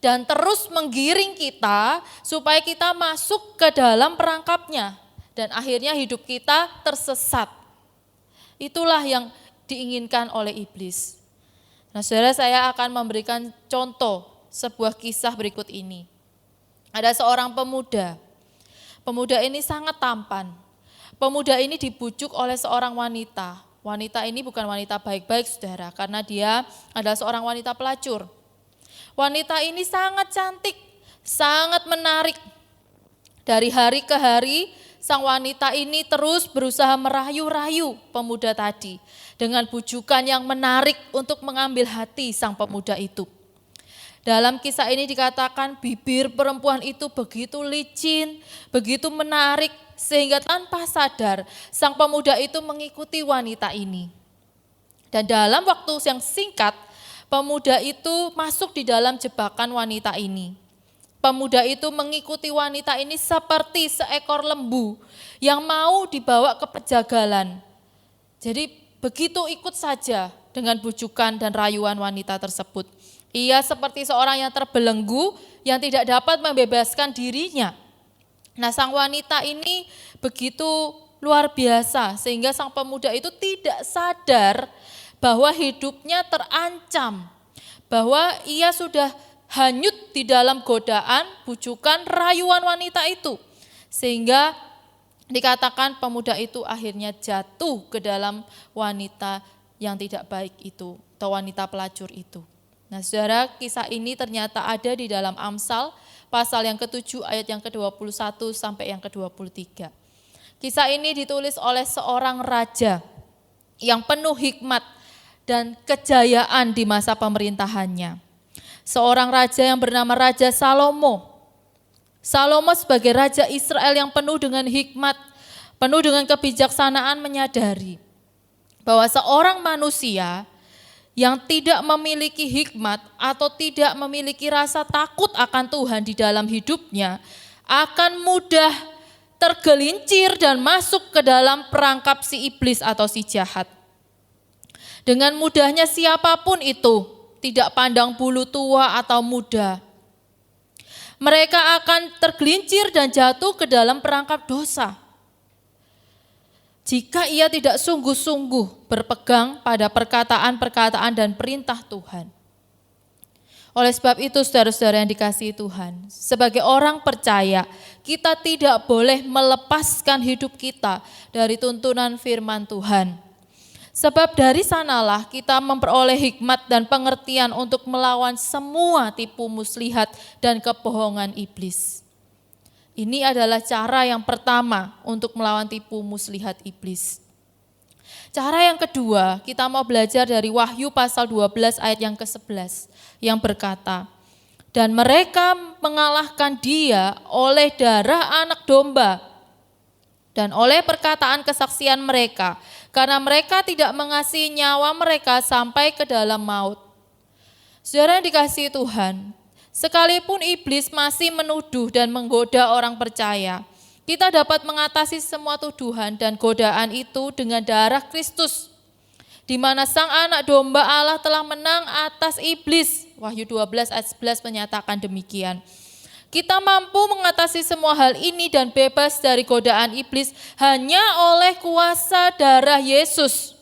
dan terus menggiring kita supaya kita masuk ke dalam perangkapnya dan akhirnya hidup kita tersesat. Itulah yang diinginkan oleh iblis. Nah, saudara, saya akan memberikan contoh sebuah kisah berikut ini. Ada seorang pemuda. Pemuda ini sangat tampan. Pemuda ini dibujuk oleh seorang wanita. Wanita ini bukan wanita baik-baik, saudara, karena dia adalah seorang wanita pelacur. Wanita ini sangat cantik, sangat menarik. Dari hari ke hari, sang wanita ini terus berusaha merayu-rayu pemuda tadi dengan bujukan yang menarik untuk mengambil hati sang pemuda itu. Dalam kisah ini dikatakan bibir perempuan itu begitu licin, begitu menarik, sehingga tanpa sadar sang pemuda itu mengikuti wanita ini. Dan dalam waktu yang singkat, pemuda itu masuk di dalam jebakan wanita ini. Pemuda itu mengikuti wanita ini seperti seekor lembu yang mau dibawa ke pejagalan. Jadi begitu ikut saja dengan bujukan dan rayuan wanita tersebut. Ia seperti seorang yang terbelenggu yang tidak dapat membebaskan dirinya. Nah, sang wanita ini begitu luar biasa sehingga sang pemuda itu tidak sadar bahwa hidupnya terancam, bahwa ia sudah hanyut di dalam godaan, bujukan, rayuan wanita itu. Sehingga dikatakan pemuda itu akhirnya jatuh ke dalam wanita yang tidak baik itu, atau wanita pelacur itu. Nah, saudara, kisah ini ternyata ada di dalam Amsal, pasal yang ke-7 ayat yang ke-21 sampai yang ke-23. Kisah ini ditulis oleh seorang raja yang penuh hikmat dan kejayaan di masa pemerintahannya. Seorang raja yang bernama Raja Salomo. Salomo sebagai raja Israel yang penuh dengan hikmat, penuh dengan kebijaksanaan menyadari bahwa seorang manusia yang tidak memiliki hikmat atau tidak memiliki rasa takut akan Tuhan di dalam hidupnya akan mudah tergelincir dan masuk ke dalam perangkap si iblis atau si jahat. Dengan mudahnya siapapun itu, tidak pandang bulu tua atau muda, mereka akan tergelincir dan jatuh ke dalam perangkap dosa. Jika ia tidak sungguh-sungguh berpegang pada perkataan-perkataan dan perintah Tuhan. Oleh sebab itu, saudara-saudara yang dikasihi Tuhan, sebagai orang percaya, kita tidak boleh melepaskan hidup kita dari tuntunan firman Tuhan. Sebab dari sanalah kita memperoleh hikmat dan pengertian untuk melawan semua tipu muslihat dan kebohongan iblis. Ini adalah cara yang pertama untuk melawan tipu muslihat iblis. Cara yang kedua, kita mau belajar dari Wahyu pasal 12 ayat yang ke-11 yang berkata, dan mereka mengalahkan dia oleh darah anak domba dan oleh perkataan kesaksian mereka, karena mereka tidak mengasihi nyawa mereka sampai ke dalam maut. Saudara yang dikasihi Tuhan, sekalipun iblis masih menuduh dan menggoda orang percaya, kita dapat mengatasi semua tuduhan dan godaan itu dengan darah Kristus, di mana sang anak domba Allah telah menang atas iblis. Wahyu 12 ayat 11 menyatakan demikian. Kita mampu mengatasi semua hal ini dan bebas dari godaan iblis hanya oleh kuasa darah Yesus.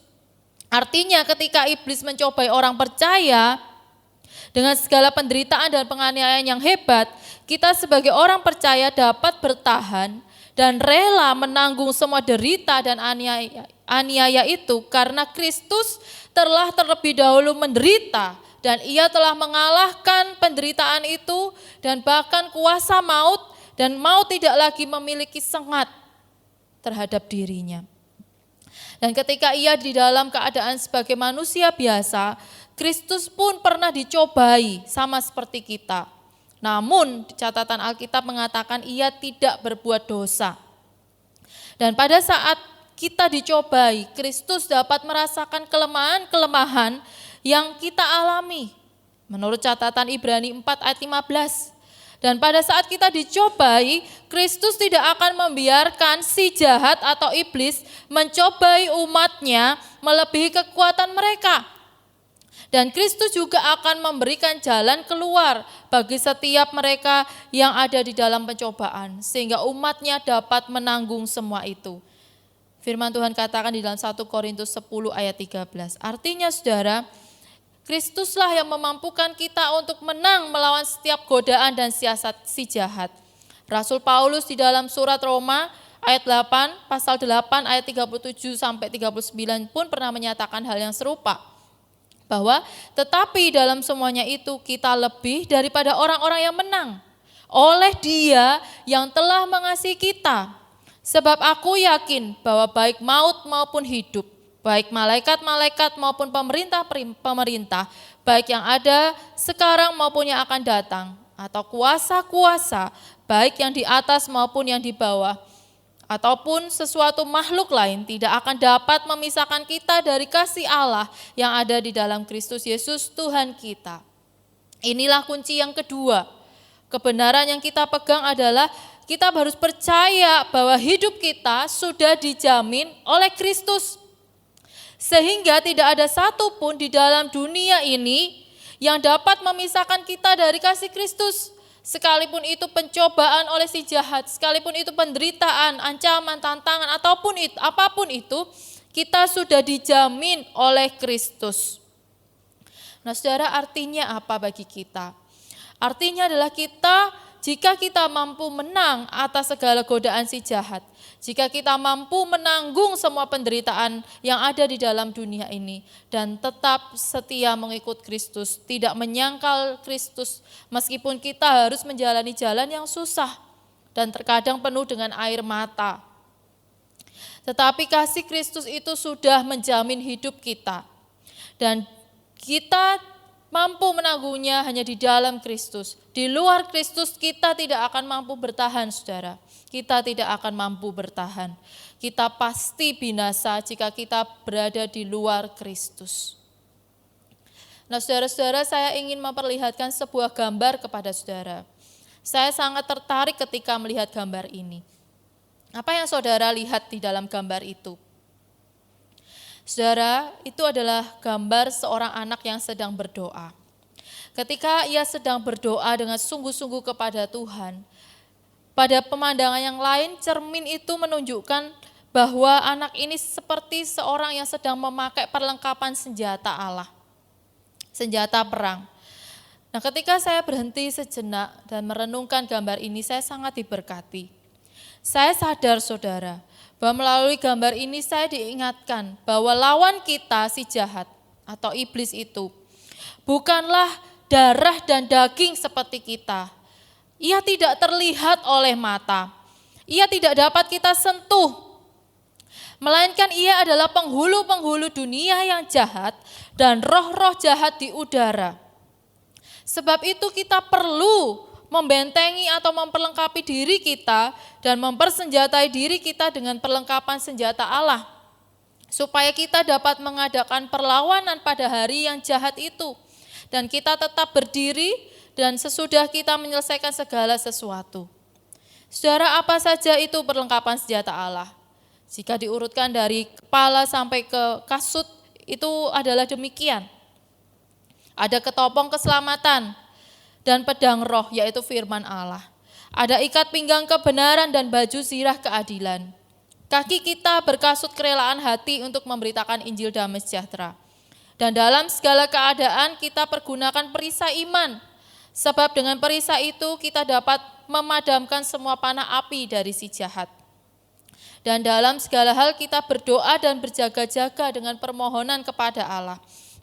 Artinya ketika iblis mencobai orang percaya dengan segala penderitaan dan penganiayaan yang hebat, kita sebagai orang percaya dapat bertahan dan rela menanggung semua derita dan aniaya itu karena Kristus telah terlebih dahulu menderita. Dan ia telah mengalahkan penderitaan itu dan bahkan kuasa maut, dan maut tidak lagi memiliki sengat terhadap dirinya. Dan ketika ia di dalam keadaan sebagai manusia biasa, Kristus pun pernah dicobai sama seperti kita. Namun catatan Alkitab mengatakan ia tidak berbuat dosa. Dan pada saat kita dicobai, Kristus dapat merasakan kelemahan-kelemahan yang kita alami. Menurut catatan Ibrani 4 ayat 15. Dan pada saat kita dicobai, Kristus tidak akan membiarkan si jahat atau iblis mencobai umatnya melebihi kekuatan mereka. Dan Kristus juga akan memberikan jalan keluar bagi setiap mereka yang ada di dalam pencobaan, sehingga umatnya dapat menanggung semua itu. Firman Tuhan katakan di dalam 1 Korintus 10 ayat 13. Artinya saudara, Kristuslah yang memampukan kita untuk menang melawan setiap godaan dan siasat si jahat. Rasul Paulus di dalam surat Roma ayat 8, pasal 8 ayat 37 sampai 39 pun pernah menyatakan hal yang serupa. Bahwa tetapi dalam semuanya itu kita lebih daripada orang-orang yang menang oleh Dia yang telah mengasihi kita. Sebab aku yakin bahwa baik maut maupun hidup, baik malaikat-malaikat maupun pemerintah, baik yang ada sekarang maupun yang akan datang, atau kuasa-kuasa, baik yang di atas maupun yang di bawah, ataupun sesuatu makhluk lain tidak akan dapat memisahkan kita dari kasih Allah yang ada di dalam Kristus Yesus Tuhan kita. Inilah kunci yang kedua. Kebenaran yang kita pegang adalah kita harus percaya bahwa hidup kita sudah dijamin oleh Kristus. Sehingga tidak ada satupun di dalam dunia ini yang dapat memisahkan kita dari kasih Kristus. sekalipun itu pencobaan oleh si jahat, sekalipun itu penderitaan, ancaman, tantangan, apapun itu, kita sudah dijamin oleh Kristus. Nah saudara, artinya apa bagi kita? Artinya adalah jika kita mampu menang atas segala godaan si jahat, jika kita mampu menanggung semua penderitaan yang ada di dalam dunia ini, dan tetap setia mengikut Kristus, tidak menyangkal Kristus, meskipun kita harus menjalani jalan yang susah, dan terkadang penuh dengan air mata. Tetapi kasih Kristus itu sudah menjamin hidup kita, dan kita mampu menanggungnya hanya di dalam Kristus. Di luar Kristus kita tidak akan mampu bertahan, saudara. Kita tidak akan mampu bertahan. Kita pasti binasa jika kita berada di luar Kristus. Nah saudara-saudara, saya ingin memperlihatkan sebuah gambar kepada saudara. Saya sangat tertarik ketika melihat gambar ini. Apa yang saudara lihat di dalam gambar itu? Saudara, itu adalah gambar seorang anak yang sedang berdoa. Ketika ia sedang berdoa dengan sungguh-sungguh kepada Tuhan, pada pemandangan yang lain, cermin itu menunjukkan bahwa anak ini seperti seorang yang sedang memakai perlengkapan senjata Allah, senjata perang. Nah, ketika saya berhenti sejenak dan merenungkan gambar ini, saya sangat diberkati. Saya sadar, saudara, bahwa melalui gambar ini saya diingatkan bahwa lawan kita si jahat atau iblis itu bukanlah darah dan daging seperti kita. Ia tidak terlihat oleh mata. Ia tidak dapat kita sentuh. Melainkan ia adalah penghulu-penghulu dunia yang jahat dan roh-roh jahat di udara. Sebab itu kita perlu membentengi atau memperlengkapi diri kita dan mempersenjatai diri kita dengan perlengkapan senjata Allah, supaya kita dapat mengadakan perlawanan pada hari yang jahat itu, dan kita tetap berdiri dan sesudah kita menyelesaikan segala sesuatu. Saudara, apa saja itu perlengkapan senjata Allah? Jika diurutkan dari kepala sampai ke kasut, itu adalah demikian. Ada ketopong keselamatan dan pedang roh, yaitu firman Allah. Ada ikat pinggang kebenaran dan baju zirah keadilan. Kaki kita berkasut kerelaan hati untuk memberitakan Injil damai sejahtera. Dan dalam segala keadaan kita pergunakan perisai iman. Sebab dengan perisai itu kita dapat memadamkan semua panah api dari si jahat. Dan dalam segala hal kita berdoa dan berjaga-jaga dengan permohonan kepada Allah.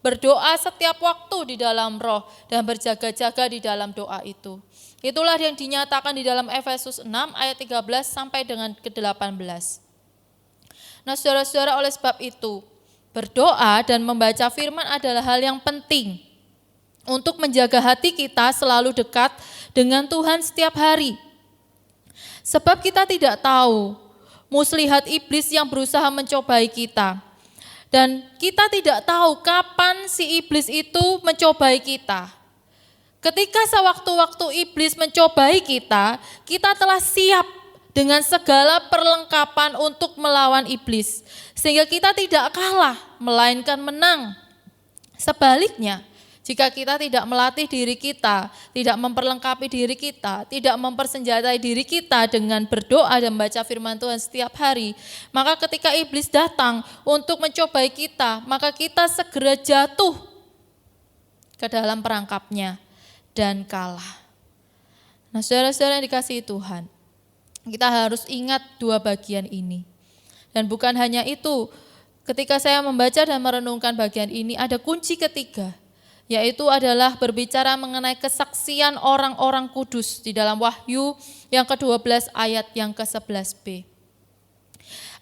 Berdoa setiap waktu di dalam roh dan berjaga-jaga di dalam doa itu. Itulah yang dinyatakan di dalam Efesus 6 ayat 13 sampai dengan ke-18. Nah saudara-saudara, oleh sebab itu, berdoa dan membaca firman adalah hal yang penting untuk menjaga hati kita selalu dekat dengan Tuhan setiap hari. Sebab kita tidak tahu muslihat iblis yang berusaha mencobai kita. Dan kita tidak tahu kapan si iblis itu mencobai kita. Ketika sewaktu-waktu iblis mencobai kita, kita telah siap dengan segala perlengkapan untuk melawan iblis. Sehingga kita tidak kalah, melainkan menang. Sebaliknya, jika kita tidak melatih diri kita, tidak memperlengkapi diri kita, tidak mempersenjatai diri kita dengan berdoa dan membaca firman Tuhan setiap hari, maka ketika iblis datang untuk mencobai kita, maka kita segera jatuh ke dalam perangkapnya dan kalah. Nah saudara-saudara yang dikasihi Tuhan, kita harus ingat dua bagian ini. Dan bukan hanya itu, ketika saya membaca dan merenungkan bagian ini, ada kunci ketiga, yaitu adalah berbicara mengenai kesaksian orang-orang kudus di dalam Wahyu yang ke-12 ayat yang ke-11b.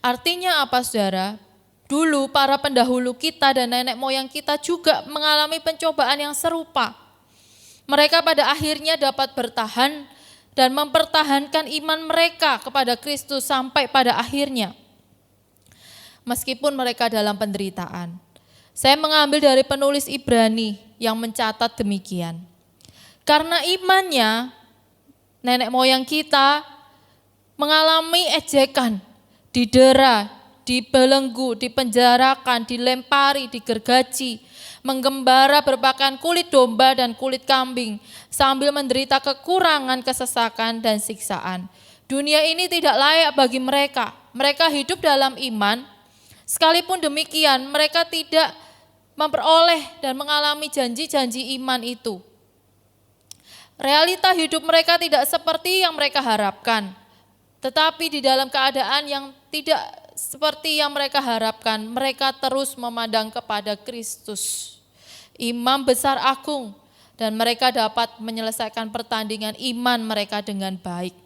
Artinya apa saudara? Dulu para pendahulu kita dan nenek moyang kita juga mengalami pencobaan yang serupa. Mereka pada akhirnya dapat bertahan dan mempertahankan iman mereka kepada Kristus sampai pada akhirnya. Meskipun mereka dalam penderitaan. Saya mengambil dari penulis Ibrani yang mencatat demikian. Karena imannya, nenek moyang kita mengalami ejekan, didera, dibelenggu, dipenjarakan, dilempari, digergaji. menggembara berpakaian kulit domba dan kulit kambing, sambil menderita kekurangan, kesesakan, dan siksaan. Dunia ini tidak layak bagi mereka. Mereka hidup dalam iman, sekalipun demikian mereka tidak memperoleh dan mengalami janji-janji iman itu. Realita hidup mereka tidak seperti yang mereka harapkan, tetapi di dalam keadaan yang tidak seperti yang mereka harapkan, mereka terus memandang kepada Kristus, Imam besar agung, dan mereka dapat menyelesaikan pertandingan iman mereka dengan baik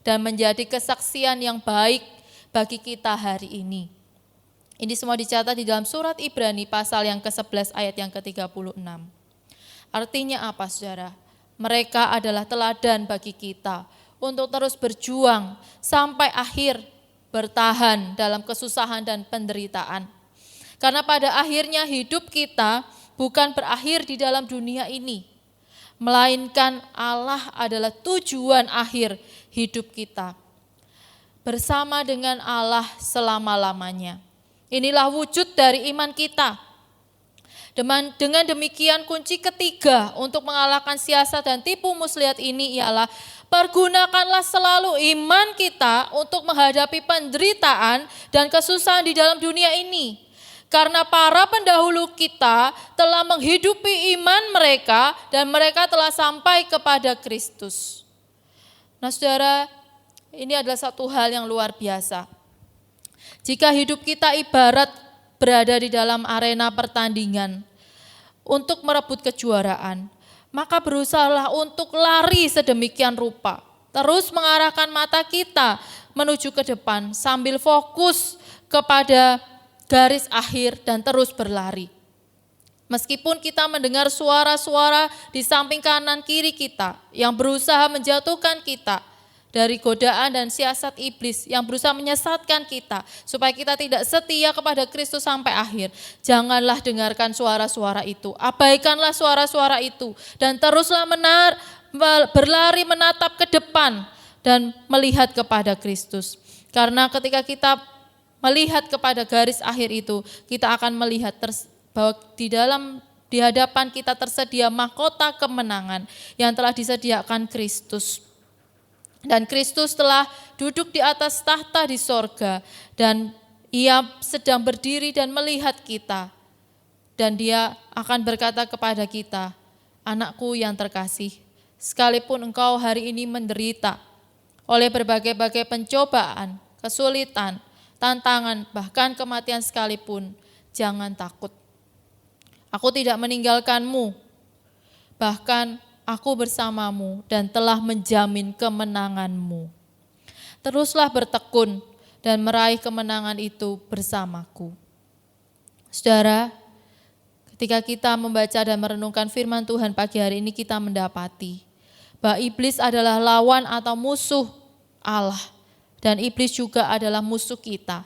dan menjadi kesaksian yang baik bagi kita hari ini. Ini semua dicatat di dalam surat Ibrani pasal yang ke-11 ayat yang ke-36. Artinya apa, saudara? Mereka adalah teladan bagi kita untuk terus berjuang sampai akhir, bertahan dalam kesusahan dan penderitaan. Karena pada akhirnya hidup kita bukan berakhir di dalam dunia ini, melainkan Allah adalah tujuan akhir hidup kita. Bersama dengan Allah selama-lamanya. Inilah wujud dari iman kita. Dengan demikian kunci ketiga untuk mengalahkan siasat dan tipu muslihat ini ialah pergunakanlah selalu iman kita untuk menghadapi penderitaan dan kesusahan di dalam dunia ini. Karena para pendahulu kita telah menghidupi iman mereka dan mereka telah sampai kepada Kristus. Nah, saudara, ini adalah satu hal yang luar biasa. Jika hidup kita ibarat berada di dalam arena pertandingan untuk merebut kejuaraan, maka berusahalah untuk lari sedemikian rupa. Terus mengarahkan mata kita menuju ke depan sambil fokus kepada garis akhir dan terus berlari. Meskipun kita mendengar suara-suara di samping kanan kiri kita yang berusaha menjatuhkan kita dari godaan dan siasat iblis yang berusaha menyesatkan kita supaya kita tidak setia kepada Kristus sampai akhir. Janganlah dengarkan suara-suara itu, abaikanlah suara-suara itu dan teruslah berlari menatap ke depan dan melihat kepada Kristus. Karena ketika kita melihat kepada garis akhir itu, kita akan melihat bahwa di hadapan kita tersedia mahkota kemenangan yang telah disediakan Kristus. Dan Kristus telah duduk di atas tahta di sorga dan ia sedang berdiri dan melihat kita. Dan dia akan berkata kepada kita, anakku yang terkasih, sekalipun engkau hari ini menderita oleh berbagai-bagai pencobaan, kesulitan, tantangan, bahkan kematian sekalipun, jangan takut. Aku tidak meninggalkanmu, bahkan aku bersamamu dan telah menjamin kemenanganmu. Teruslah bertekun dan meraih kemenangan itu bersamaku. Saudara, ketika kita membaca dan merenungkan firman Tuhan pagi hari ini, kita mendapati bahwa iblis adalah lawan atau musuh Allah. Dan iblis juga adalah musuh kita.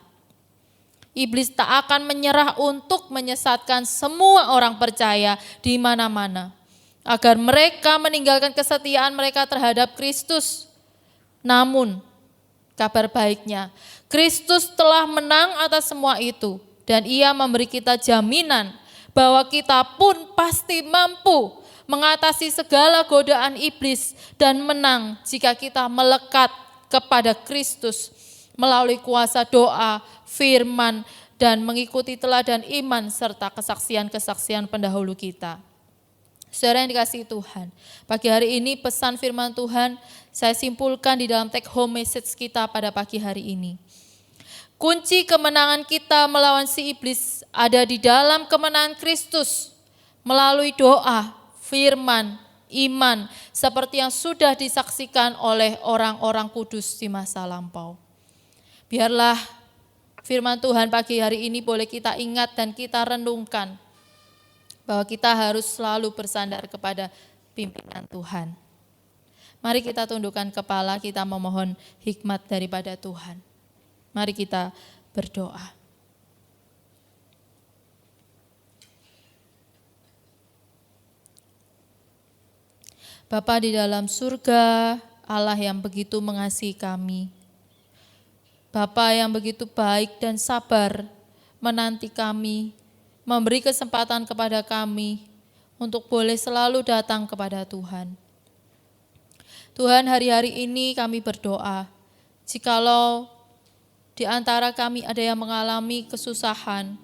Iblis tak akan menyerah untuk menyesatkan semua orang percaya di mana-mana, agar mereka meninggalkan kesetiaan mereka terhadap Kristus. Namun, kabar baiknya, Kristus telah menang atas semua itu dan ia memberi kita jaminan bahwa kita pun pasti mampu mengatasi segala godaan iblis dan menang jika kita melekat kepada Kristus melalui kuasa doa, firman, dan mengikuti teladan iman serta kesaksian-kesaksian pendahulu kita. Saudara yang dikasihi Tuhan, pagi hari ini pesan firman Tuhan saya simpulkan di dalam take home message kita pada pagi hari ini. Kunci kemenangan kita melawan si iblis ada di dalam kemenangan Kristus melalui doa, firman, iman seperti yang sudah disaksikan oleh orang-orang kudus di masa lampau. Biarlah firman Tuhan pagi hari ini boleh kita ingat dan kita renungkan bahwa kita harus selalu bersandar kepada pimpinan Tuhan. Mari kita tundukkan kepala, kita memohon hikmat daripada Tuhan. Mari kita berdoa. Bapa di dalam surga, Allah yang begitu mengasihi kami. Bapa yang begitu baik dan sabar menanti kami, memberi kesempatan kepada kami untuk boleh selalu datang kepada Tuhan. Tuhan, hari-hari ini kami berdoa, jikalau di antara kami ada yang mengalami kesusahan,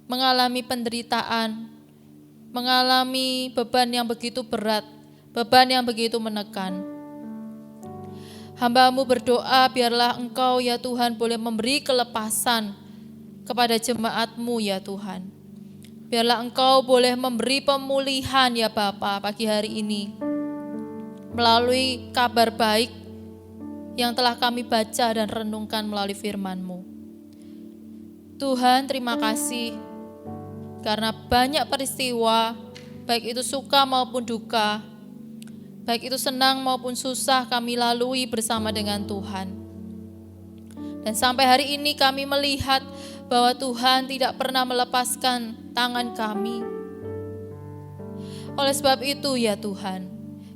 mengalami penderitaan, mengalami beban yang begitu berat, beban yang begitu menekan. Hamba-Mu berdoa biarlah Engkau ya Tuhan boleh memberi kelepasan kepada jemaat-Mu ya Tuhan. Biarlah Engkau boleh memberi pemulihan ya Bapa pagi hari ini melalui kabar baik yang telah kami baca dan renungkan melalui firman-Mu. Tuhan, terima kasih karena banyak peristiwa, baik itu suka maupun duka, baik itu senang maupun susah kami lalui bersama dengan Tuhan. Dan sampai hari ini kami melihat bahwa Tuhan tidak pernah melepaskan tangan kami. Oleh sebab itu ya Tuhan,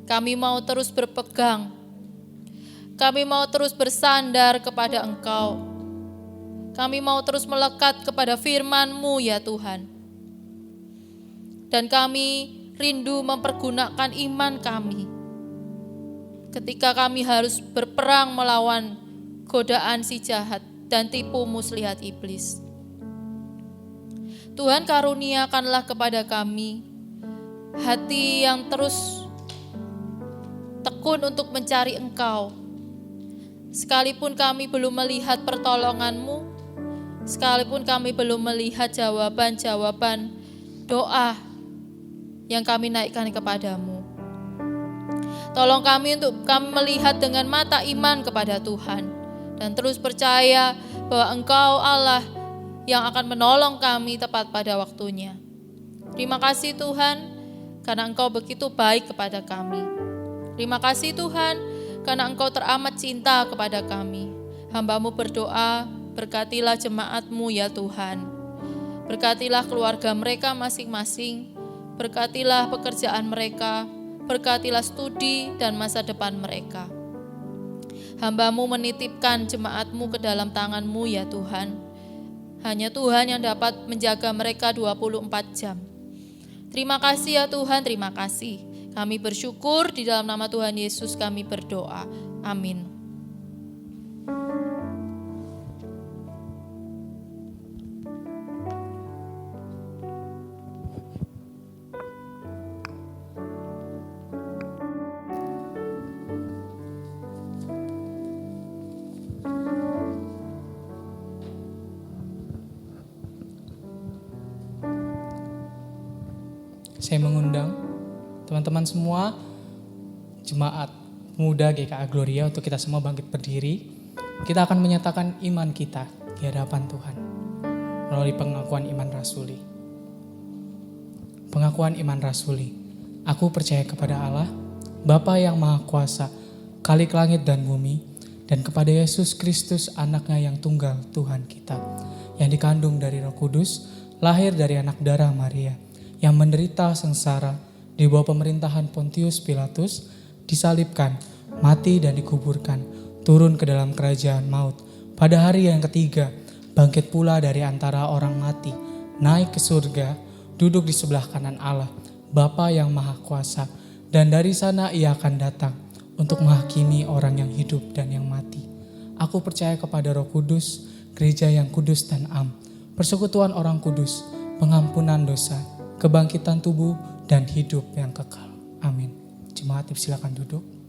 kami mau terus berpegang, kami mau terus bersandar kepada Engkau, kami mau terus melekat kepada firman-Mu ya Tuhan. Dan kami rindu mempergunakan iman kami ketika kami harus berperang melawan godaan si jahat dan tipu muslihat iblis. Tuhan, karuniakanlah kepada kami hati yang terus tekun untuk mencari Engkau. Sekalipun kami belum melihat pertolongan-Mu, sekalipun kami belum melihat jawaban-jawaban doa yang kami naikkan kepadamu. Tolong kami untuk kami melihat dengan mata iman kepada Tuhan dan terus percaya bahwa Engkau Allah yang akan menolong kami tepat pada waktunya. Terima kasih Tuhan, karena Engkau begitu baik kepada kami. Terima kasih Tuhan, karena Engkau teramat cinta kepada kami. Hamba-Mu berdoa, berkatilah jemaat-Mu ya Tuhan. Berkatilah keluarga mereka masing-masing, berkatilah pekerjaan mereka, berkatilah studi dan masa depan mereka. Hamba-Mu menitipkan jemaat-Mu ke dalam tangan-Mu ya Tuhan. Hanya Tuhan yang dapat menjaga mereka 24 jam. Terima kasih ya Tuhan, terima kasih. Kami bersyukur di dalam nama Tuhan Yesus kami berdoa. Amin. Saya mengundang teman-teman semua, jemaat muda GKA Gloria, untuk kita semua bangkit berdiri. Kita akan menyatakan iman kita di hadapan Tuhan melalui pengakuan iman rasuli. Pengakuan iman rasuli. Aku percaya kepada Allah, Bapa yang Maha Kuasa, Khalik langit dan bumi, dan kepada Yesus Kristus, anaknya yang tunggal Tuhan kita, yang dikandung dari Roh Kudus, lahir dari anak darah Maria, yang menderita sengsara di bawah pemerintahan Pontius Pilatus, disalibkan, mati dan dikuburkan, turun ke dalam kerajaan maut. Pada hari yang ketiga, bangkit pula dari antara orang mati, naik ke surga, duduk di sebelah kanan Allah, Bapa yang Maha Kuasa, dan dari sana Ia akan datang untuk menghakimi orang yang hidup dan yang mati. Aku percaya kepada Roh Kudus, gereja yang kudus dan am, persekutuan orang kudus, pengampunan dosa, kebangkitan tubuh, dan hidup yang kekal. Amin. Jemaat silakan duduk.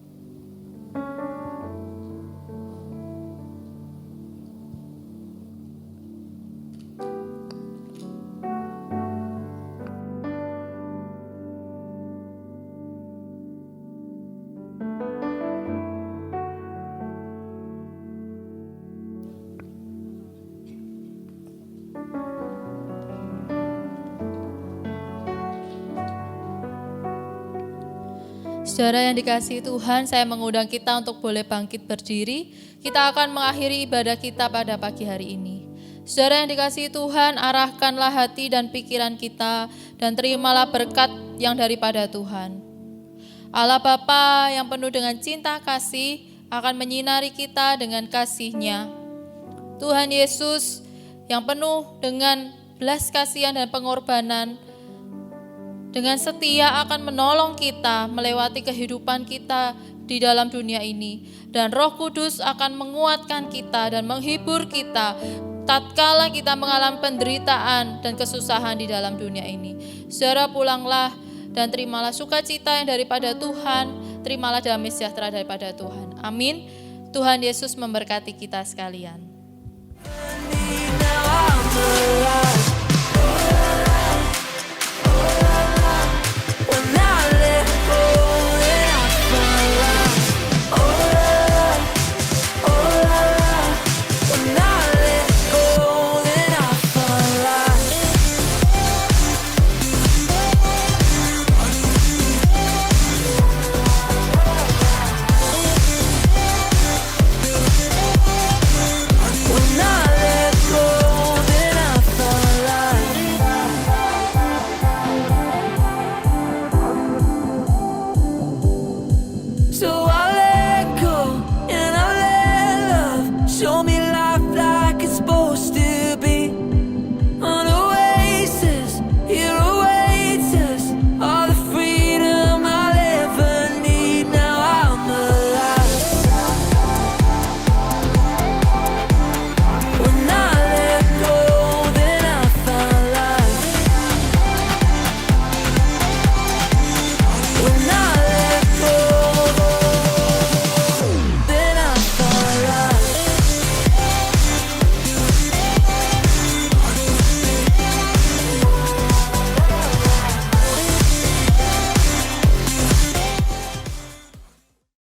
Saudara yang dikasihi Tuhan, saya mengundang kita untuk boleh bangkit berdiri. Kita akan mengakhiri ibadah kita pada pagi hari ini. Saudara yang dikasihi Tuhan, arahkanlah hati dan pikiran kita dan terimalah berkat yang daripada Tuhan. Allah Bapa yang penuh dengan cinta kasih akan menyinari kita dengan kasih-Nya. Tuhan Yesus yang penuh dengan belas kasihan dan pengorbanan, dengan setia akan menolong kita melewati kehidupan kita di dalam dunia ini. Dan Roh Kudus akan menguatkan kita dan menghibur kita tatkala kita mengalami penderitaan dan kesusahan di dalam dunia ini. Saudara, pulanglah dan terimalah sukacita yang daripada Tuhan, terimalah damai sejahtera daripada Tuhan. Amin. Tuhan Yesus memberkati kita sekalian.